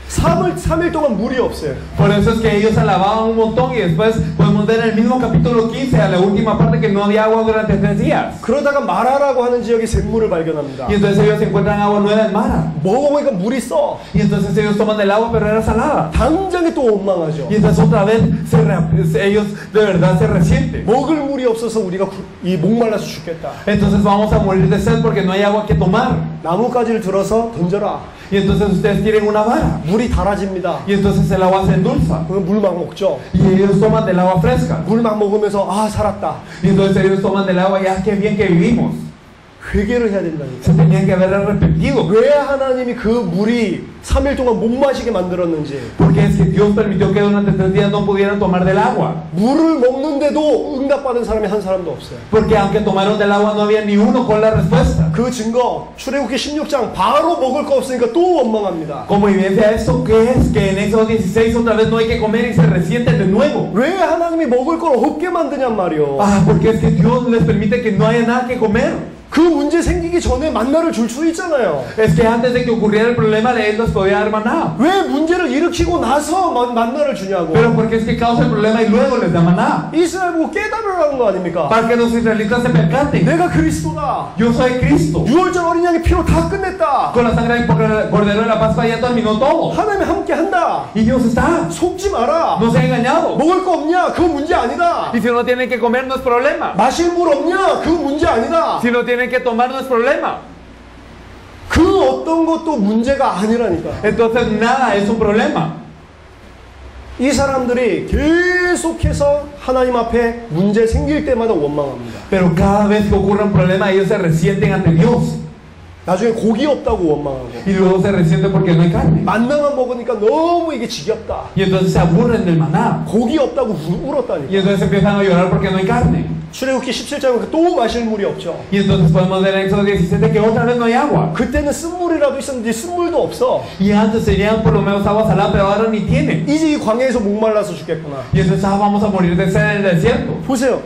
3일 동안 물이 없어요. Por eso es que ellos alababan un montón y después podemos ver en el mismo capítulo 15 a la última parte que no había agua durante 3 días. 그러다가 마라라고 하는 지역에 샘물을 발견합니다. Y entonces ellos encuentran agua nueva en Mara. 먹어보니까 물이 써. Y entonces ellos toman del agua pero era salada. 당장에 또 원망하죠. Y entonces otra vez ellos de verdad se resienten. 먹을 물이 없어서 우리가 이 목말라서 죽겠다. Entonces vamos a morir de sed porque no hay agua que tomar. 나뭇가지를 들어서 던져라. Y entonces ustedes tienen una vara. 물이 달아집니다. Y entonces el agua se endulza. 그럼 물 막 먹죠. Y ellos toman del agua fresca. 물 막 먹으면서 아 살았다. Y entonces ellos toman del agua y ah, qué bien que vivimos. 회개를 해야 된다니까. Se tenían que haber arrepentido. 왜 하나님이 그 물이 3일 동안 못 마시게 만들었는지. Porque es que Dios permitió que durante 3 días no pudieran tomar del agua. 물을 먹는데도 응답받은 사람이 한 사람도 없어요. Porque aunque tomaron del agua no había ni uno con la respuesta. 그 증거 출애굽기 16장 바로 먹을 거 없으니까 또 원망합니다. Como evidencia de esto, ¿qué es? Que en Éxodo 16 otra vez no hay que comer y se resienten de nuevo. 왜 하나님이 먹을 걸 없게 만드냔 말이요. Ah, porque es que Dios les permite que no haya nada que comer. 그 문제 생기기 전에 만나를 줄 수 있잖아요. Es que antes de que ocurriera el problema de Él nos podía dar maná. 왜 문제를 일으키고 나서 만나를 주냐고. Pero porque es que causa el problema y luego les da maná. 이스라엘 보고 깨달으라는 거 아닙니까? Para que los israelitas se percaten. 내가 그리스도다. Yo soy Cristo. 6월절 어린 양의 피로 다 끝냈다. Con la sangre del cordero de la Pascua ya terminó todo. 하나님이 함께 한다. Y Dios está. 속지 마라. No se ha engañado. 먹을 거 없냐? 그건 문제 아니다. Y si no tienen que comer no es problema. 마실 물 없냐? 그건 문제 아니다. Si no tienen que tomar no es problema. 그 어떤 것도 문제가 아니라니까. Entonces nada es un problema. 이 사람들이 계속해서 하나님 앞에 문제 생길 때마다 원망합니다. Pero cada vez que ocurre un problema ellos se resienten ante Dios. 나중에 고기 없다고 원망하고. Y luego se resienten porque no hay carne. 만나만 먹으니까 너무 이게 지겹다. Y entonces se aburren del maná. 고기 없다고 울었다니까. Y entonces empiezan a llorar porque no hay carne. 출애굽기 17장은 또 마실 물이 없죠. Y entonces podemos ver en Éxodo 17 que otra vez no hay agua. 그때는 쓴물이라도 있었는데 쓴물도 없어. Y antes tenían por lo menos agua salada, pero ahora ni tienen. 이제 이 광야에서 목말라서 죽겠구나. Y entonces vamos a morir de sed en el desierto. 보세요.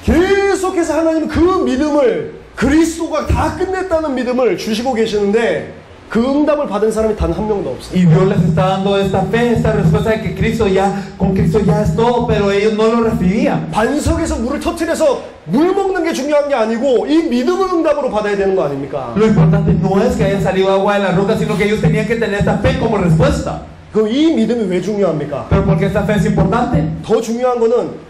계속해서 하나님은 그 믿음을 그리스도가 다 끝냈다는 믿음을 주시고 계시는데 그 응답을 받은 사람이 단 한 명도 없어요. Y Dios les está dando esta fe, esta respuesta de que Cristo ya, con Cristo ya es todo, pero ellos no lo recibían. 반석에서 물을 터뜨려서 물 먹는 게 중요한 게 아니고 이 믿음을 응답으로 받아야 되는 거 아닙니까? Lo importante no es que haya salido agua de la roca, sino que ellos tenían que tener esta fe como respuesta. 그럼 이 믿음이 왜 중요합니까? Pero ¿por qué esta fe es importante? 더 중요한 거는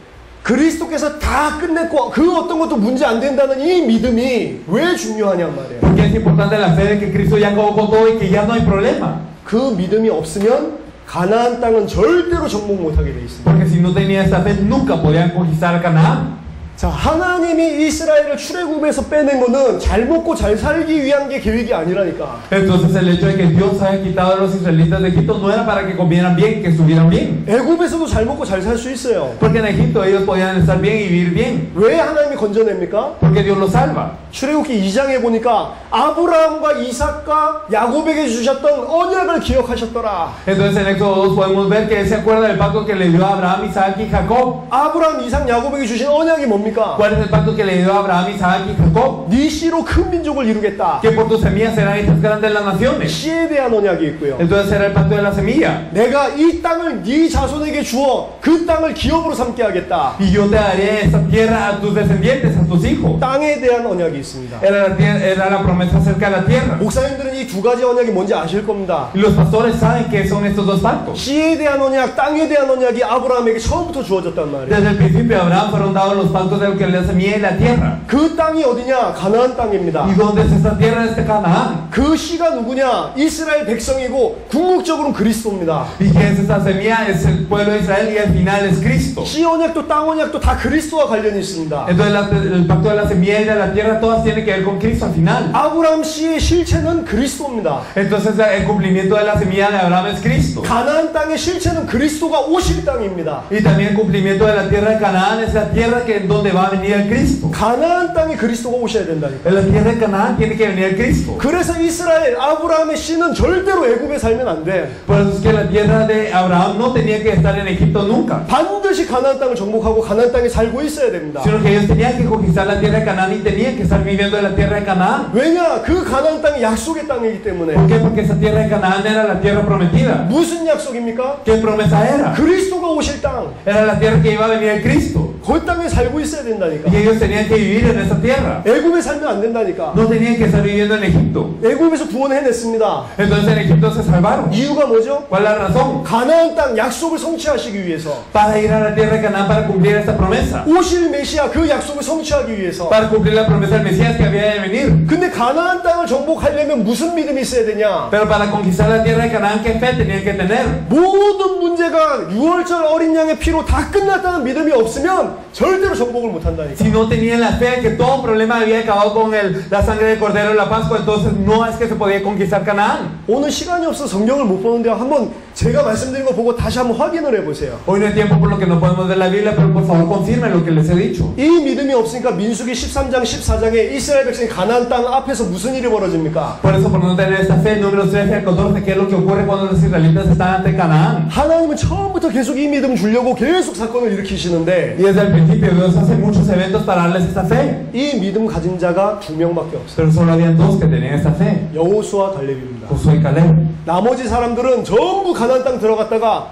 그리스도께서 다 끝냈고 그 어떤 것도 문제 안 된다는 이 믿음이 왜 중요하냔 말이에요. Porque es importante la fe de que Cristo ya acabó con todo y que ya no hay problema. 그 믿음이 없으면 가나안 땅은 절대로 정복 못하게 돼 있습니다. Porque si no tenía esta fe, nunca podían conquistar Canaán. 자, 하나님이 이스라엘을 출애굽에서 빼낸 거는 잘 먹고 잘 살기 위한 게 계획이 아니라니까. Entonces el hecho de que Dios haya quitado a los israelitas de Egipto no era para que comieran bien, que estuvieran bien. 애굽에서도 잘 먹고 잘 살 수 있어요. Porque en Egipto ellos podían estar bien y vivir bien. 왜 하나님이 건져냅니까? Porque Dios los salva. 출애굽기 2장에 보니까 아브라함과 이삭과 야곱에게 주셨던 언약을 기억하셨더라. Entonces en Éxodo 2 podemos ver que él se acuerda del pacto que le dio a Abraham, Isaac y Jacob. 아브라함, 이삭, 야곱에게 주신 언약이 뭡니까? ¿Cuál es el pacto que le dio a Abraham, Isaac y Jacob? 네 씨로 큰 민족을 이루겠다. Que por tus semillas serán hechas grandes las naciones. 씨에 대한 언약이 있고요. Entonces era el pacto de la semilla. 내가 이 땅을 네 자손에게 주어 그 땅을 기업으로 삼게 하겠다. Y yo te daré esta tierra a tus descendientes, a tus hijos. 땅에 대한 언약이 있습니다. Era la promesa acerca de la tierra. 목사님들은 이 두 가지 언약이 뭔지 아실 겁니다. Y los pastores saben que son estos dos pactos. 씨에 대한 언약, 땅에 대한 언약이 아브라함에게 처음부터 주어졌단 말이에요. Desde el principio de Abraham fueron dados los pactos de lo que es la semilla y la tierra. 그 땅이 어디냐? 가나안 땅입니다. ¿Y dónde es esta tierra? Este Canaán. 그 씨가 누구냐? 이스라엘 백성이고 궁극적으로는 그리스도입니다. ¿Y qué es esta semilla? Es el pueblo de Israel y al final es Cristo. 씨 언약도 땅 언약도 다 그리스도와 관련이 있습니다. Entonces el pacto de la semilla y de la tierra todas tienen que ver con Cristo al final. 아브라함 씨의 실체는 그리스도입니다. Entonces el cumplimiento de la semilla de Abraham es Cristo. 가나안 땅의 실체는 그리스도가 오실 땅입니다. Y también el cumplimiento de la tierra de Canaán es la tierra que donde va a venir el Cristo. 가나안 땅에 그리스도가 오셔야 된다니까. En la tierra de Canaán tiene que venir el Cristo. 그래서 이스라엘 아브라함의 씨는 절대로 애굽에 살면 안 돼. Por eso es que la tierra de Abraham no tenía que estar en Egipto nunca, 반드시 가나안 땅을 정복하고 가나안 땅에 살고 있어야 됩니다. sino que ellos tenían que conquistar la tierra de Canaán y tenían que estar viviendo en la tierra de Canaán. 왜냐? 그 가나안 땅이 약속의 땅이기 때문에. ¿Por qué? Porque esa tierra de Canaán era la tierra prometida. 무슨 약속입니까? ¿Qué promesa era? 그리스도가 오실 땅. Era la tierra que iba a venir el Cristo. 그 땅에 살고 있어야 된다니까. Y ellos tenían que vivir en esa tierra. 애굽에 살면 안 된다니까. No tenían que estar viviendo en Egipto. 애굽에서 구원해냈습니다. Entonces en Egipto se salvaron. 이유가 뭐죠? ¿Cuál es la razón? 가나안 땅 약속을 성취하시기 위해서. Para ir a la tierra de Canaán para cumplir esta promesa. 오실 메시아 그 약속을 성취하기 위해서. Para cumplir la promesa del Mesías que había de venir. 근데 가나안 땅을 정복하려면 무슨 믿음이 있어야 되냐? Pero para conquistar la tierra de Canaán, ¿qué fe tenían que tener? 모든 문제가 6월절 어린 양의 피로 다 끝났다는 믿음이 없으면 절대로 정복을 못한다니까. Si no tenían la fe que todo problema había acabado con la sangre del Cordero de la Pascua, entonces no es que se podía conquistar Canaán. 오늘 시간이 없어서 성경을 못 보는데 한번 제가 말씀드린 거 보고 다시 한번 확인을 해보세요. Hoy no hay tiempo por lo que no podemos ver la Biblia, pero por favor confirmen lo que les he dicho. 이 믿음이 없으니까 민수기 13장 14장에 이스라엘 백성이 가나안 땅 앞에서 무슨 일이 벌어집니까? Por eso, por no tener esta fe, números 13 al 14, ¿qué es lo que ocurre cuando los israelitas están ante Canaán? 하나님은 처음부터 계속 이 믿음 주려고 계속 사건을 일으키시는데 Y desde el principio Dios hace muchos eventos para darles esta fe. 이 믿음 가진 자가 2명밖에 없어요. Pero solo habían dos que tenían esta fe, 여호수아 갈렙입니다. Josué y Caleb. 나머지 사람들은 전부 가나안 땅 들어갔다가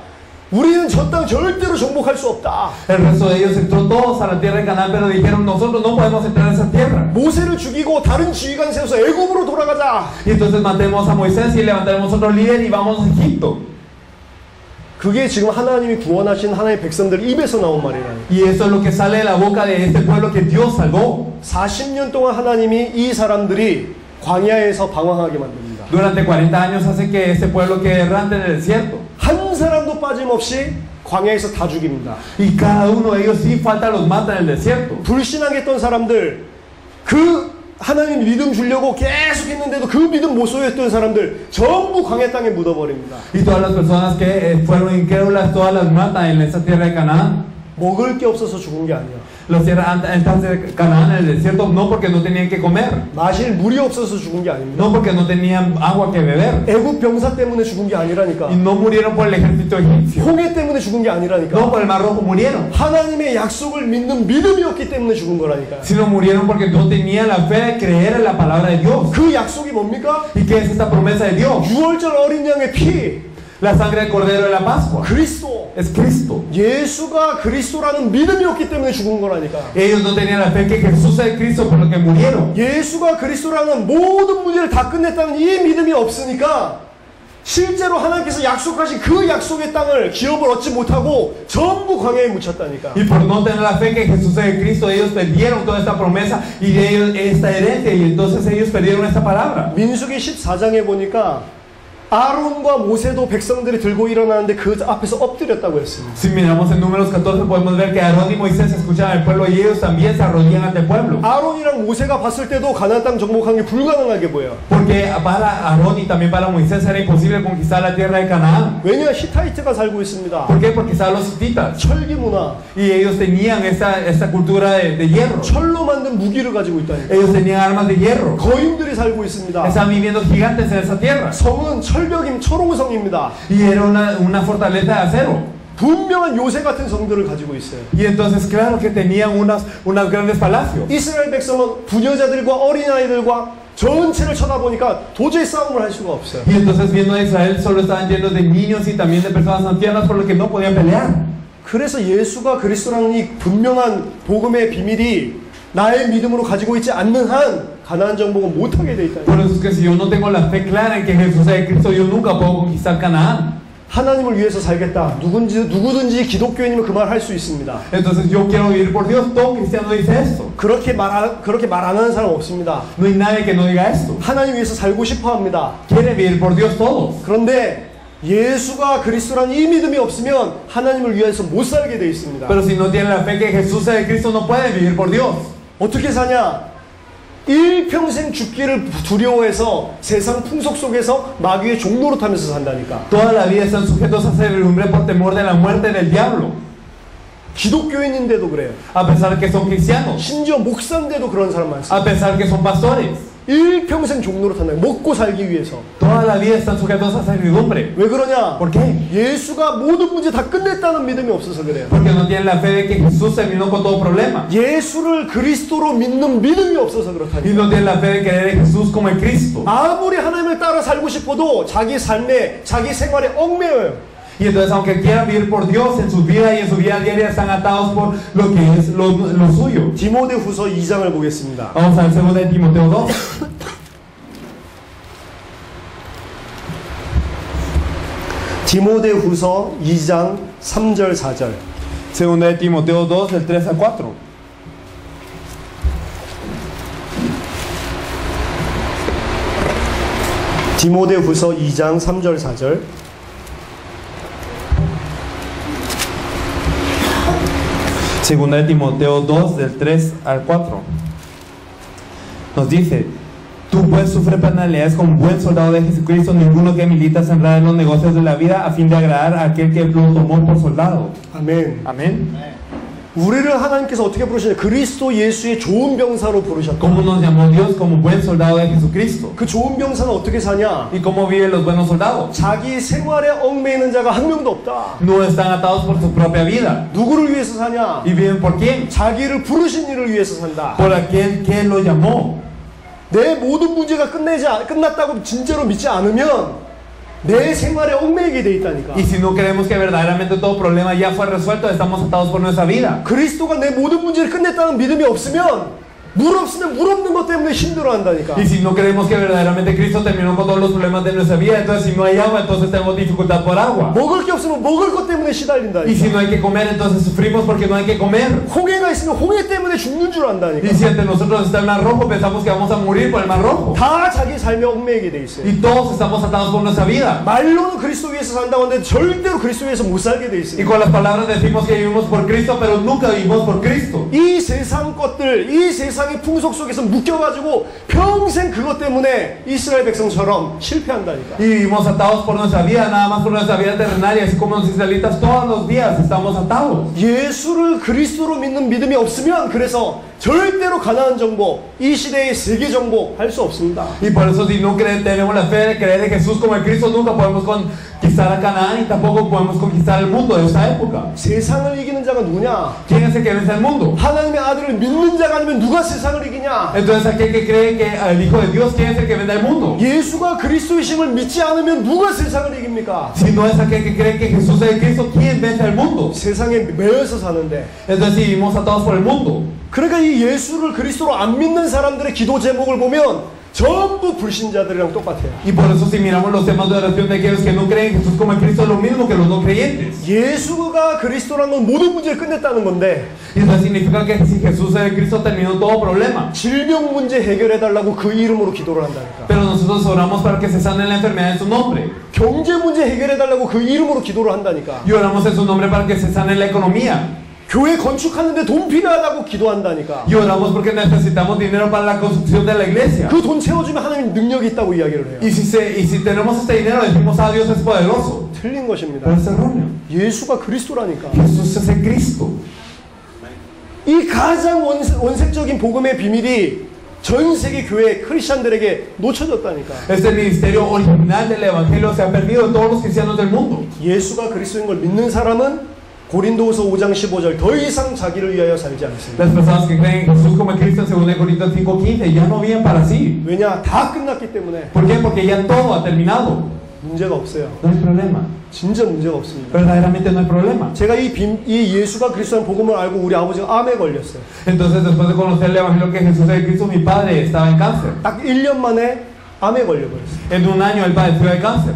우리는 저 땅 절대로 정복할 수 없다. El resto de ellos entró todos a la tierra de Canaán, pero dijeron, nosotros no podemos entrar a esa tierra. 모세를 죽이고 다른 지휘관 세워서 애굽으로 돌아가자. Y entonces matemos a Moisés y levantaremos otro líder y vamos a Egipto. 그게 지금 하나님이 구원하신 하나님의 백성들 입에서 나온 말이라니. Y eso es lo que sale de la boca de este pueblo que Dios salvó. 40년 동안 하나님이 이 사람들이 광야에서 방황하게 만듭니다. Durante 40 años hace que este pueblo quede errante en el desierto. 한 사람도 빠짐없이 광야에서 다 죽입니다. Y cada uno de ellos sin falta los mata en el desierto. 불신앙했던 사람들, 그 하나님 믿음 주려고 계속 했는데도 그 믿음 못 소유했던 사람들 전부 광야 땅에 묻어버립니다. Y todas las personas que fueron incrédulas, todas las matan en esa tierra de Canaán. 먹을 게 없어서 죽은 게 아니야. Los tierras de Canaán en el desierto no porque no tenían que comer, 마실 물이 없어서 죽은 게 아닙니다. no porque no tenían agua que beber. 애굽 병사 때문에 죽은 게 아니라니까. Y no murieron por el ejército egipcio, 홍해 때문에 죽은 게 아니라니까. no por el mar rojo murieron, 하나님의 약속을 믿는 믿음이 없기 때문에 죽은 거라니까. sino murieron porque no tenían la fe de creer en la palabra de Dios. 그 약속이 뭡니까? ¿Y qué es esta promesa de Dios? 6월절 어린 양의 피, La sangre del Cordero de la Pascua. 그리스도. Es Cristo. 예수가 그리스도라는 믿음이 없기 때문에 죽은 거라니까. Ellos no tenían la fe que Jesús es Cristo, por lo que murieron. 예수가 그리스도라는 모든 문제를 다 끝냈다는 이 믿음이 없으니까 실제로 하나님께서 약속하신 그 약속의 땅을 기업을 얻지 못하고 전부 광야에 묻혔다니까. Y por no tener la fe que Jesús es Cristo, ellos perdieron toda esta promesa y ellos esta herencia, y entonces ellos perdieron esta palabra. 민수기 14장에 보니까 아론과 모세도 백성들이 들고 일어나는데 그 앞에서 엎드렸다고 했습니다. Si miramos en Números 14 podemos ver que Aarón y Moisés escuchaban al pueblo y ellos también se arrodillan ante el pueblo. 아론이랑 모세가 봤을 때도 가나안 땅 정복한 게 불가능하게 보여요. Porque para Aarón y también para Moisés era imposible conquistar la tierra de Canaán. 왜냐? 히타이트가 살고 있습니다. ¿Por qué? Porque estaban los hititas 철기 문화, y ellos tenían esta cultura de hierro. 철로 만든 무기를 가지고 있다니까. Ellos tenían armas de hierro. 거인들이 살고 있습니다. Estaban viviendo gigantes en esa tierra 성은 철옹성입니다. y era una fortaleza de acero. 분명한 요새 같은 성들을 가지고 있어요. Y entonces claro que tenían unos grandes palacios. 이스라엘 백성은 부녀자들과 어린아이들과 전체를 쳐다보니까 도저히 싸움을 할 수가 없어요. Y entonces viendo a Israel solo estaban llenos de niños y también de personas ancianas por lo que no podían pelear. 그래서 예수가 그리스도라는 이 분명한 복음의 비밀이 나의 믿음으로 가지고 있지 않는 한 가나안 정복은 못하게 돼 있다. Por eso es que si yo no tengo la fe clara en que Jesús es Cristo, yo nunca puedo conquistar Canaán. 하나님을 위해서 살겠다. 누구든지 기독교인이면 그 말 할 수 있습니다. Entonces yo quiero vivir por Dios. Todo cristiano dice esto. 그렇게 말 안 하는 사람 없습니다. No hay nadie que no diga esto. 하나님 위해서 살고 싶어 합니다. Quieren vivir por Dios todos. 그런데 예수가 그리스도라는 이 믿음이 없으면 하나님을 위해서 못 살게 돼 있습니다. Pero si no tienen la fe que Jesús es Cristo, no pueden vivir por Dios. 어떻게 사냐? 일평생 죽기를 두려워해서 세상 풍속 속에서 마귀의 종로로 타면서 산다니까. Toda la vida están sujetos a servidumbre por temor de la muerte del diablo. 기독교인인데도 그래요. A pesar que son cristianos. 심지어 목사인데도 그런 사람 많습니다. A pesar que son pastores. 일평생 종로로 탄다. 먹고 살기 위해서. Toda la vida están sujetos a servidumbre. 왜 그러냐? ¿Por qué? 예수가 모든 문제 다 끝냈다는 믿음이 없어서 그래요. Porque no tienen la fe de que Jesús terminó con todo problema. 예수를 그리스도로 믿는 믿음이 없어서 Y 그렇다니까. no tienen la fe de creer en Jesús como el Cristo. 아무리 하나님을 따라 살고 싶어도 자기 삶에, 자기 생활에 얽매여요. Y entonces aunque quieran vivir por Dios en su vida y en su vida diaria están atados por lo que es lo suyo. 디모데후서 2장을 보겠습니다. Vamos al 2 de Timoteo 2. 디모데후서 2장 3절 4절. 2 de Timoteo 2, del 3 al 4. 디모데후서 2장 3절 4절. Segunda de Timoteo 2, del 3 al 4. Nos dice: tú pues sufre penalidades como buen soldado de Jesucristo. Ninguno que milita se enreda en los negocios de la vida a fin de agradar a aquel que lo tomó por soldado. 아멘. Amén. 우리를 하나님께서 어떻게 부르시냐? 그리스도 예수의 좋은 병사로 부르셨다. ¿Cómo nos llamó Dios como buen soldado de Jesucristo? 그 좋은 병사는 어떻게 사냐? ¿Y cómo viven los buenos soldados? 자기 생활에 얽매이는 자가 한 명도 없다. No están atados por su propia vida. 누구를 위해서 사냐? ¿Y viven por quién? 자기를 부르신 이를 위해서 산다. Por aquel que lo llamó. 내 모든 문제가 끝났다고 진짜로 믿지 않으면 내 생활에 얽매이게 돼 있다니까. Y si no creemos que verdaderamente todo problema ya fue resuelto, estamos atados por nuestra vida. 그리스도가 내 모든 문제를 끝냈다는 믿음이 없으면 물 없으면 물 없는 것 때문에 힘들어한다니까. Y si no creemos que verdaderamente Cristo terminó con todos los problemas de nuestra vida, entonces si no hay agua, entonces tenemos dificultad por agua. 먹을 게 없으면 먹을 것 때문에 Y 시달린다니까. si no hay que comer, entonces sufrimos porque no hay que comer. 홍해가 있으면 홍해 때문에 죽는 줄 안다니까. Y si entre nosotros está el mar rojo, pensamos que vamos a morir por el mar rojo. 다 자기 삶에 얽매이게 돼 있어요. Y todos estamos atados por nuestra vida. 말로는 그리스도 위해서 산다고 하는데 절대로 그리스도 위해서 못 살게 돼 Y 있어요. con las palabras decimos que vivimos por Cristo, pero nunca vivimos por Cristo. 이 세상 것들, 이 세상의 풍속 속에서 묶여가지고 평생 그것 때문에 이스라엘 백성처럼 실패한다니까. Y vivimos atados por nuestra vida, nada más por nuestra vida terrenal, y así como los israelitas todos los días estamos atados. 예수를 그리스도로 믿는 믿음이 없으면 그래서 절대로 가나안 정복, 이 시대의 세계 정복 할 수 없습니다. Y por eso si no tenemos la fe de creer en Jesús como el Cristo, nunca podemos conquistar a Canaán y tampoco podemos conquistar el mundo de esta época. 세상을 이기는 자가 누구냐? ¿Quién es el que vence el mundo? 하나님의 아들을 믿는 자가 아니면 누가 세상을 이기냐? Entonces aquel que cree que el Hijo de Dios, ¿quién es el que vence el mundo? 예수가 그리스도이심을 믿지 않으면 누가 세상을 이깁니까? Si no es aquel que cree que Jesús es el Cristo, ¿quién vence el mundo? 세상에 매여서 사는데. Entonces si vivimos atados por el mundo. 그러니까 이 예수를 그리스도로 안 믿는 사람들의 기도 제목을 보면 전부 불신자들이랑 똑같아요. Y por eso si miramos los temas de oración de aquellos que no creen en Jesús como en Cristo, es lo mismo que los no creyentes. 예수가 그리스도라는 건 모든 문제를 끝냈다는 건데 Y eso significa que si Jesús es el Cristo terminó todo problema. 질병 문제 해결해달라고 그 이름으로 기도를 한다니까. Pero nosotros oramos para que se sane la enfermedad en su nombre. 경제 문제 해결해달라고 그 이름으로 기도를 한다니까. Y oramos en su nombre para que se sane la economía. 교회 건축하는데 돈 필요하다고 기도한다니까. Y oramos porque necesitamos dinero para la construcción de la iglesia. 그 돈 채워주면 하나님 능력이 있다고 이야기를 해요. Y si tenemos este dinero, decimos, ah, Dios es poderoso. 틀린 것입니다. Pero es erróneo. 예수가 그리스도라니까. Jesús es el Cristo. 이 가장 원색적인 복음의 비밀이 전 세계 교회 크리스찬들에게 놓쳐졌다니까. Este ministerio original del Evangelio se ha perdido en todos los cristianos del mundo. 예수가 그리스도인 걸 믿는 사람은 고린도후서 5장 15절 더 이상 자기를 위하여 살지 않습니다. Las personas que creen en Jesús como en Cristo en 2 Corintios 5:15 ya no viven para sí. 왜냐? 다 끝났기 때문에. ¿Por qué? Porque ya todo ha terminado. 문제가 없어요. No hay problema. 진짜 문제가 없습니다. Verdaderamente no hay problema. 제가 이 예수가 그리스도라는 복음을 알고 우리 아버지가 암에 걸렸어요. Entonces, después de conocer el Evangelio que Jesús es el Cristo, mi padre estaba en cáncer. 딱 1년 만에 암에 걸려버렸어요. En un año él padeció de cáncer.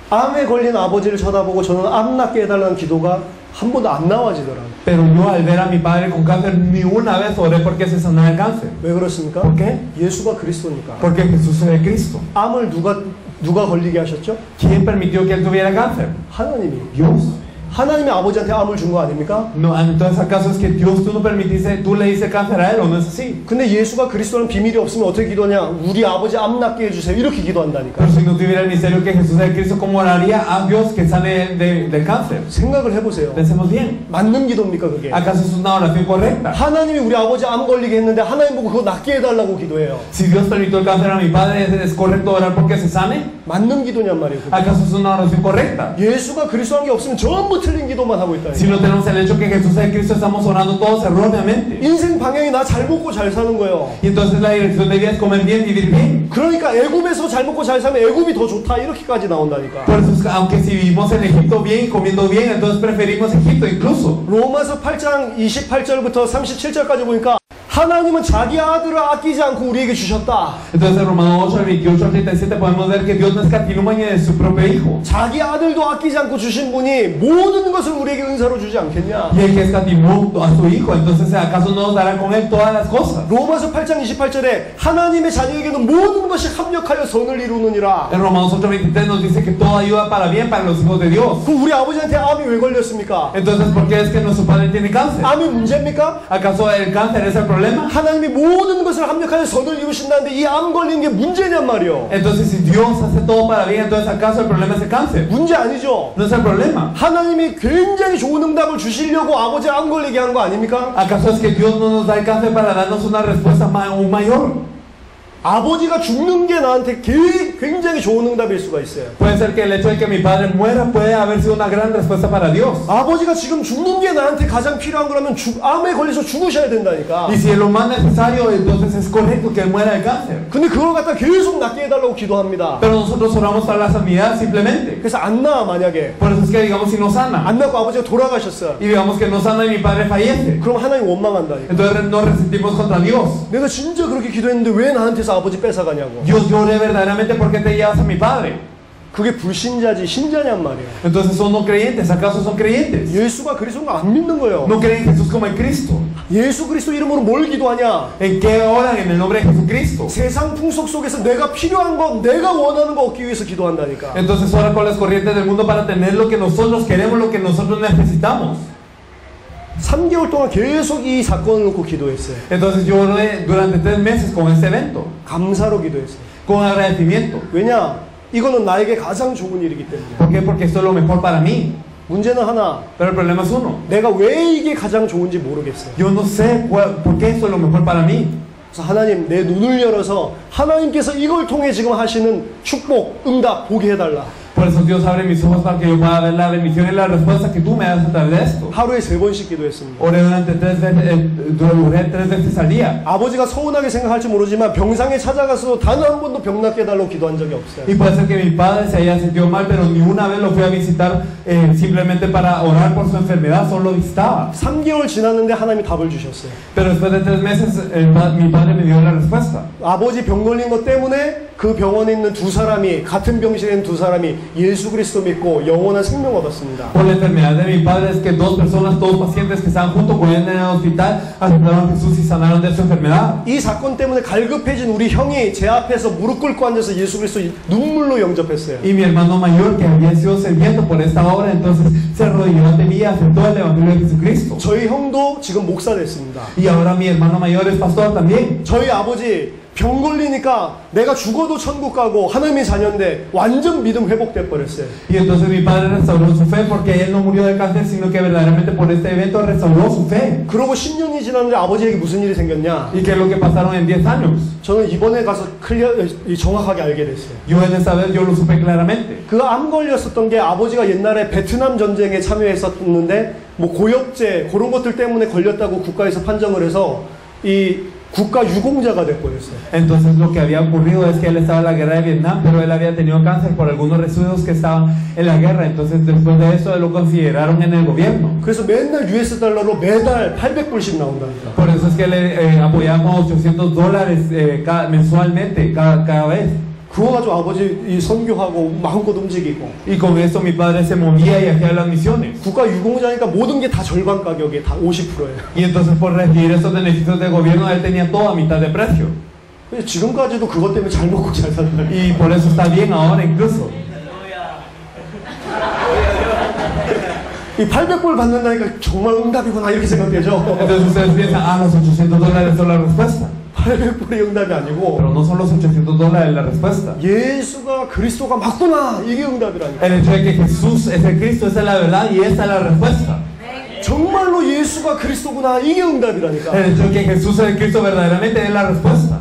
암에 걸린 아버지를 쳐다보고 저는 암 낫게 해달라는 기도가 한 번도 안 나와지더라고요. Pero yo al ver a mi padre con cáncer ni una vez oré porque se sanara el cáncer. 왜 그렇습니까? ¿Por qué? 예수가 그리스도니까. Porque Jesús es el Cristo. 암을 누가 걸리게 하셨죠? ¿Quién permitió que él tuviera cáncer? 하나님이. Dios. 하나님이 아버지한테 암을 준 거 아닙니까? No, entonces acaso es que Dios tú no permitiste, tú le diste cáncer a él, ¿o no es así? 근데 예수가 그리스도라는 비밀이 없으면 어떻게 기도하냐? 우리 아버지 암 낫게 해주세요. 이렇게 기도한다니까. Pero si no tuviera el misterio que Jesús es el Cristo, ¿cómo oraría a Dios que sane del cáncer? 생각을 해보세요. Pensemos bien. 맞는 기도입니까 그게? ¿Acaso es una oración correcta? 하나님이 우리 아버지 암 걸리게 했는데 하나님 보고 그거 낫게 해달라고 기도해요. Si Dios permitió el cáncer a mi padre, ¿es correcto orar porque se sane? 맞는 기도냔 말이에요. 그게. ¿Acaso es una oración correcta? 예수가 그리스도한 게 없으면 전부 틀린 기도만 하고 있다. Si no tenemos el hecho que Jesús es el Cristo, estamos orando todos erróneamente. 인생 방향이 나 잘 먹고 잘 사는 거예요. Y entonces la dirección de vida es comer bien, vivir bien. 그러니까 애굽에서 잘 먹고 잘 살면 애굽이 더 좋다 이렇게까지 나온다니까. Por eso, aunque si vivimos en Egipto bien y comiendo bien, entonces preferimos Egipto incluso. 로마서 8장 28절부터 37절까지 보니까 하나님은 자기 아들을 아끼지 않고 우리에게 주셨다. Entonces en Romanos 8, 28 al 37 podemos ver que Dios no escatimó ni de su propio hijo. 자기 아들도 아끼지 않고 주신 분이 모든 것을 우리에게 은사로 주지 않겠냐. Y el que escatimó a su hijo, entonces ¿acaso no nos dará con él todas las cosas? 로마서 8장 28절에 하나님의 자녀에게는 모든 것이 합력하여 선을 이루느니라. En Romanos 8, 23 nos dice que todo ayuda para bien para los hijos de Dios. 그럼 우리 아버지한테 암이 왜 걸렸습니까? Entonces, ¿por qué es que nuestro padre tiene cáncer? 암이 문제입니까? ¿Acaso el cáncer es el problema? 하나님이 모든 것을 합력하여 선을 이루신다는데 이 암 걸린 게 문제냔 말이요. Entonces, si Dios hace todo para bien, entonces ¿acaso el problema es el cáncer? 문제 아니죠. No es el problema. 하나님이 굉장히 좋은 응답을 주시려고 아버지 암 걸리게 한 거 아닙니까? ¿Acaso es que Dios no nos da el cáncer para darnos una respuesta aún mayor? 아버지가 죽는 게 나한테 굉장히 좋은 응답일 수가 있어요. Puede ser que el hecho de que mi padre muera puede haber sido una gran respuesta para Dios. 아버지가 지금 죽는 게 나한테 가장 필요한 거라면 암에 걸려서 죽으셔야 된다니까. Y si es lo más necesario, entonces es correcto que él muera de cáncer. 근데 그걸 갖다 계속 낫게 해달라고 기도합니다. Pero nosotros oramos para la sanidad simplemente. 그래서 안 나아 만약에. Por eso es que digamos si no sana. 안 나고 아버지가 돌아가셨어. Y digamos que no sana y mi padre fallece. 그럼 하나님 원망한다니까. Entonces nos resentimos contra Dios. 내가 진짜 그렇게 기도했는데 왜 나한테서 아버지 뺏어가냐고. Dios, yo oré verdaderamente porque te llevas a mi padre. 그게 불신자지 신자냔 말이에요. Entonces son no creyentes, ¿acaso son creyentes? 예수가 그리스도인 거 안 믿는 거예요. No creen en Jesús como en Cristo. 예수 그리스도 이름으로 뭘 기도하냐? ¿En qué oran en el nombre de Jesucristo? 세상 풍속 속에서 내가 필요한 거, 내가 원하는 거 얻기 위해서 기도한다니까. Entonces ora con las corrientes del mundo para tener lo que nosotros queremos, lo que nosotros necesitamos. 3개월 동안 계속 이 사건을 놓고 기도했어요. Entonces yo oré durante 3 meses con este evento, 감사로 기도했어요. con agradecimiento. 왜냐? 이거는 나에게 가장 좋은 일이기 때문에. ¿Por qué? Porque esto es lo mejor para mí. 문제는 하나. Pero el problema es uno. 내가 왜 이게 가장 좋은지 모르겠어요. Yo no sé por qué esto es lo mejor para mí. 그래서 하나님 내 눈을 열어서 하나님께서 이걸 통해 지금 하시는 축복, 응답 보게 해달라. Por eso Dios abre mis ojos para que yo pueda ver la bendición y la respuesta que tú me das a través de esto. 하루에 3번씩 기도했습니다. Oré oré 3 veces al día. 아버지가 서운하게 생각할지 모르지만 병상에 찾아가서 단 한 번도 병 낫게 해달라고 기도한 적이 없어요. Y puede ser que mi padre se haya sentido mal, pero ni una vez lo fui a visitar simplemente para orar por su enfermedad, solo lo visitaba. 3개월 지났는데 하나님이 답을 주셨어요. Pero después de 3 meses, mi padre me dio la respuesta. 아버지 병 걸린 것 때문에 그 병원에 있는 2사람이, 같은 병실에 있는 2사람이 예수 그리스도 믿고 영원한 생명 얻었습니다. Por la enfermedad de mi padre es que 2 personas, 2 pacientes que estaban junto con él en el hospital aceptaron a Jesús y sanaron de su enfermedad. 이 사건 때문에 갈급해진 우리 형이 제 앞에서 무릎 꿇고 앉아서 예수 그리스도 눈물로 영접했어요. Y mi hermano mayor, que había sido sirviendo por esta obra, entonces se arrodilló ante mí y aceptó el evangelio de Jesucristo. 저희 형도 지금 목사 됐습니다. Y ahora mi hermano mayor es pastor también. 저희 아버지 병 걸리니까 내가 죽어도 천국 가고 하나님의 자녀인데 완전 믿음 회복돼 버렸어요. Y entonces mi padre restauró su fe porque él no murió de cáncer, sino que verdaderamente por este evento restauró su fe. 그러고 10년이 지났는데 아버지에게 무슨 일이 생겼냐? ¿Y qué es lo que pasaron en 10 años? 저는 이번에 가서 정확하게 알게 됐어요. Yo en esta vez yo lo supe claramente. 그 암 걸렸었던 게 아버지가 옛날에 베트남 전쟁에 참여했었는데 뭐 고엽제 그런 것들 때문에 걸렸다고 국가에서 판정을 해서 이 국가 유공자가 돼버렸어요. Entonces lo que había ocurrido es que él estaba en la guerra de Vietnam, pero él había tenido cáncer por algunos residuos que estaban en la guerra. Entonces después de eso lo consideraron en el gobierno. 그래서 맨날 US 달러로 매달 800불씩 나온다니까. Por eso es que le apoyamos $800 mensualmente cada vez. 그거 가지고 아버지 이 선교하고 마음껏 움직이고. Y con eso mi padre se movía y hacía las misiones. 국가 유공자니까 모든 게 다 절반 가격에 다 50%예요. Y entonces por recibir esos beneficios del gobierno él tenía todo a mitad de precio. 지금까지도 그것 때문에 잘 먹고 잘 살아요. Y por eso está bien ahora incluso. 이 800불 받는다니까 정말 응답이구나 이렇게 생각되죠. Entonces ustedes piensan, los $800 son la respuesta. 800불이 응답이 아니고 Pero no son los $800 la respuesta. 예수가 그리스도가 맞구나 이게 응답이라니까. El hecho de que Jesús es el Cristo, esa es la verdad y esta es la respuesta. 정말로 예수가 그리스도구나 이게 응답이라니까. El hecho de que Jesús es el Cristo verdaderamente es la respuesta.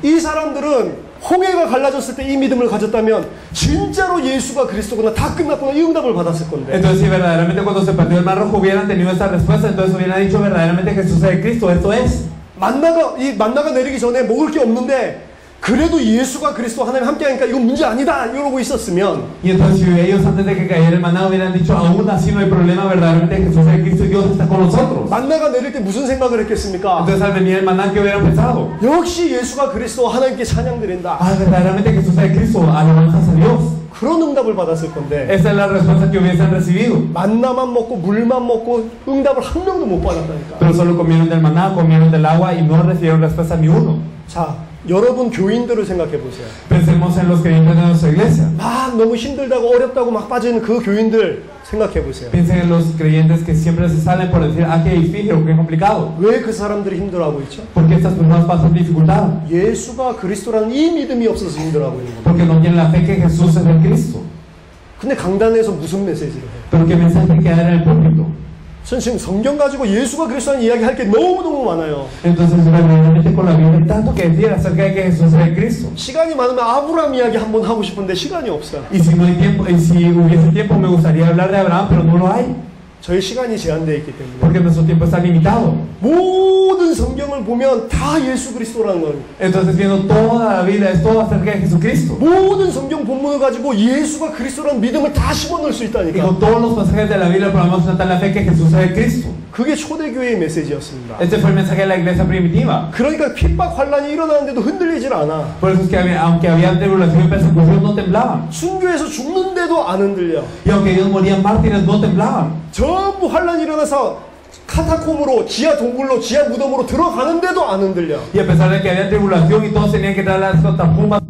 이 사람들은 홍해가 갈라졌을 때 이 믿음을 가졌다면 진짜로 예수가 그리스도구나 다 끝났구나 이 응답을 받았을 건데. Entonces si verdaderamente cuando se perdió el mar rojo hubieran tenido esta respuesta, entonces hubieran dicho verdaderamente Jesús es el Cristo, esto es. 만나가 내리기 전에 먹을 게 없는데 그래도 예수가 그리스도 하나님 함께하니까 이건 문제 아니다 이러고 있었으면. Y entonces si ellos antes de que cayera el maná hubieran dicho aún así no hay problema, verdaderamente Jesús es el Cristo y Dios está con nosotros. 만나가 내릴 때 무슨 생각을 했겠습니까? Entonces al venir el maná, ¿qué hubieran pensado? 역시 예수가 그리스도 하나님께 찬양드린다. Verdaderamente Jesús es el Cristo, alabanzas a Dios. 그런 응답을 받았을 건데. Esa es la respuesta que hubiesen recibido. 만나만 먹고 물만 먹고 응답을 한 명도 못 받았다니까. Pero solo comieron del maná, comieron del agua y no recibieron respuesta ni uno. 자, 여러분 교인들을 생각해 보세요. Pensemos en los creyentes de nuestra iglesia. 막 너무 힘들다고 어렵다고 막 빠지는 그 교인들 생각해 보세요. Piensen en los creyentes que siempre se salen por decir, qué difícil o qué complicado. 왜 그 사람들이 힘들어하고 있죠? Porque estas personas pasan dificultad. 예수가 그리스도라는 이 믿음이 없어서 힘들어하고 있는 겁니다. Porque no tienen la fe que Jesús es el Cristo. 근데 강단에서 무슨 메시지를 해요? Pero qué mensaje que dar en el púlpito. 전 지금 성경 가지고 예수가 그리스도라는 이야기 할 게 너무너무 많아요. Entonces verdaderamente con la Biblia hay tanto que decir acerca de que Jesús es el Cristo. 시간이 많으면 아브라함 이야기 한번 하고 싶은데 시간이 없어요. Y si no hay tiempo, y si hubiese tiempo me gustaría hablar de Abraham, pero no lo hay. 저희 시간이 제한되어 있기 때문에. Porque nuestro tiempo está limitado. 모든 성경을 보면 다 예수 그리스도라는 거예요. Entonces viendo toda la Biblia es todo acerca de Jesucristo. 모든 성경 본문을 가지고 예수가 그리스도라는 믿음을 다 집어넣을 수 Y 있다니까. con todos los pasajes de la Biblia podemos notar la fe que Jesús es el Cristo. 그게 초대교회의 메시지였습니다. Este fue el mensaje de la iglesia primitiva. 그러니까 핍박 환란이 일어나는데도 흔들리질 않아. Por eso es que aunque había tribulación y persecución no temblaban. 순교해서 죽는데도 안 흔들려. Y aunque ellos morían mártires no temblaban. 전부 환란이 일어나서 카타콤으로 지하 동굴로 지하 무덤으로 들어가는데도 안 흔들려. Y a pesar de que había tribulación y todos tenían que entrar a las catacumbas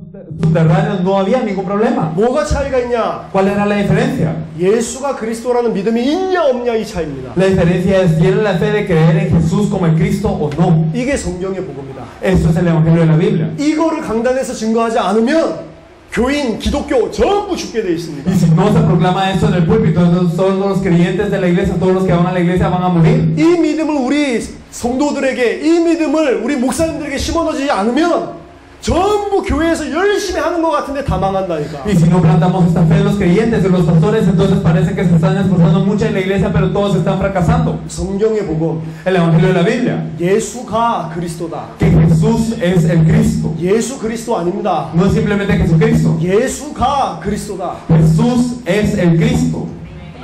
subterráneas, no había ningún problema. 뭐가 차이가 있냐? ¿Cuál era la diferencia? 예수가 그리스도라는 믿음이 있냐 없냐 이 차이입니다. La diferencia es, ¿tienen la fe de creer en Jesús como el Cristo o no? 이게 성경의 복음이다. Eso es el Evangelio de la Biblia. 이거를 강단에서 증거하지 않으면 교인, 기독교 전부 죽게 돼 있습니다. Y si no se proclama esto en el púlpito, entonces todos los creyentes de la iglesia, todos los que van a la iglesia van a morir. 이 믿음을 우리 성도들에게, 이 믿음을 우리 목사님들에게 심어넣지 않으면 전부 교회에서 열심히 하는 것 같은데 다 망한다니까. Y si no plantamos esta fe en los creyentes, en los pastores, entonces parece que se están esforzando mucho en la iglesia, pero todos están fracasando. 성경의 복음, El Evangelio de la Biblia, 예수가 그리스도다. que Jesús es el Cristo. 예수 그리스도 아닙니다. No es simplemente Jesucristo. 예수가 그리스도다. Jesús es el Cristo.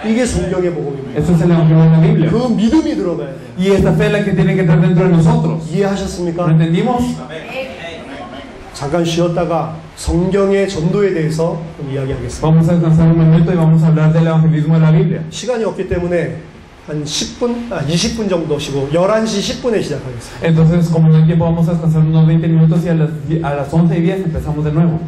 이게 성경의 복음입니다. Eso es el Evangelio de la Biblia. 그 믿음이 들어가야 돼요. Y esta fe es la que tiene que estar dentro de nosotros. 이해하셨습니까? ¿Lo entendimos? 잠깐 쉬었다가 성경의 전도에 대해서 좀 이야기하겠습니다. Vamos a descansar un momento y vamos a hablar del evangelismo de la Biblia. 시간이 없기 때문에 한 20분 정도 쉬고 11시 10분에 시작하겠습니다. Entonces, como no hay tiempo, vamos a descansar unos 20 minutos y a las 11:10 empezamos de nuevo.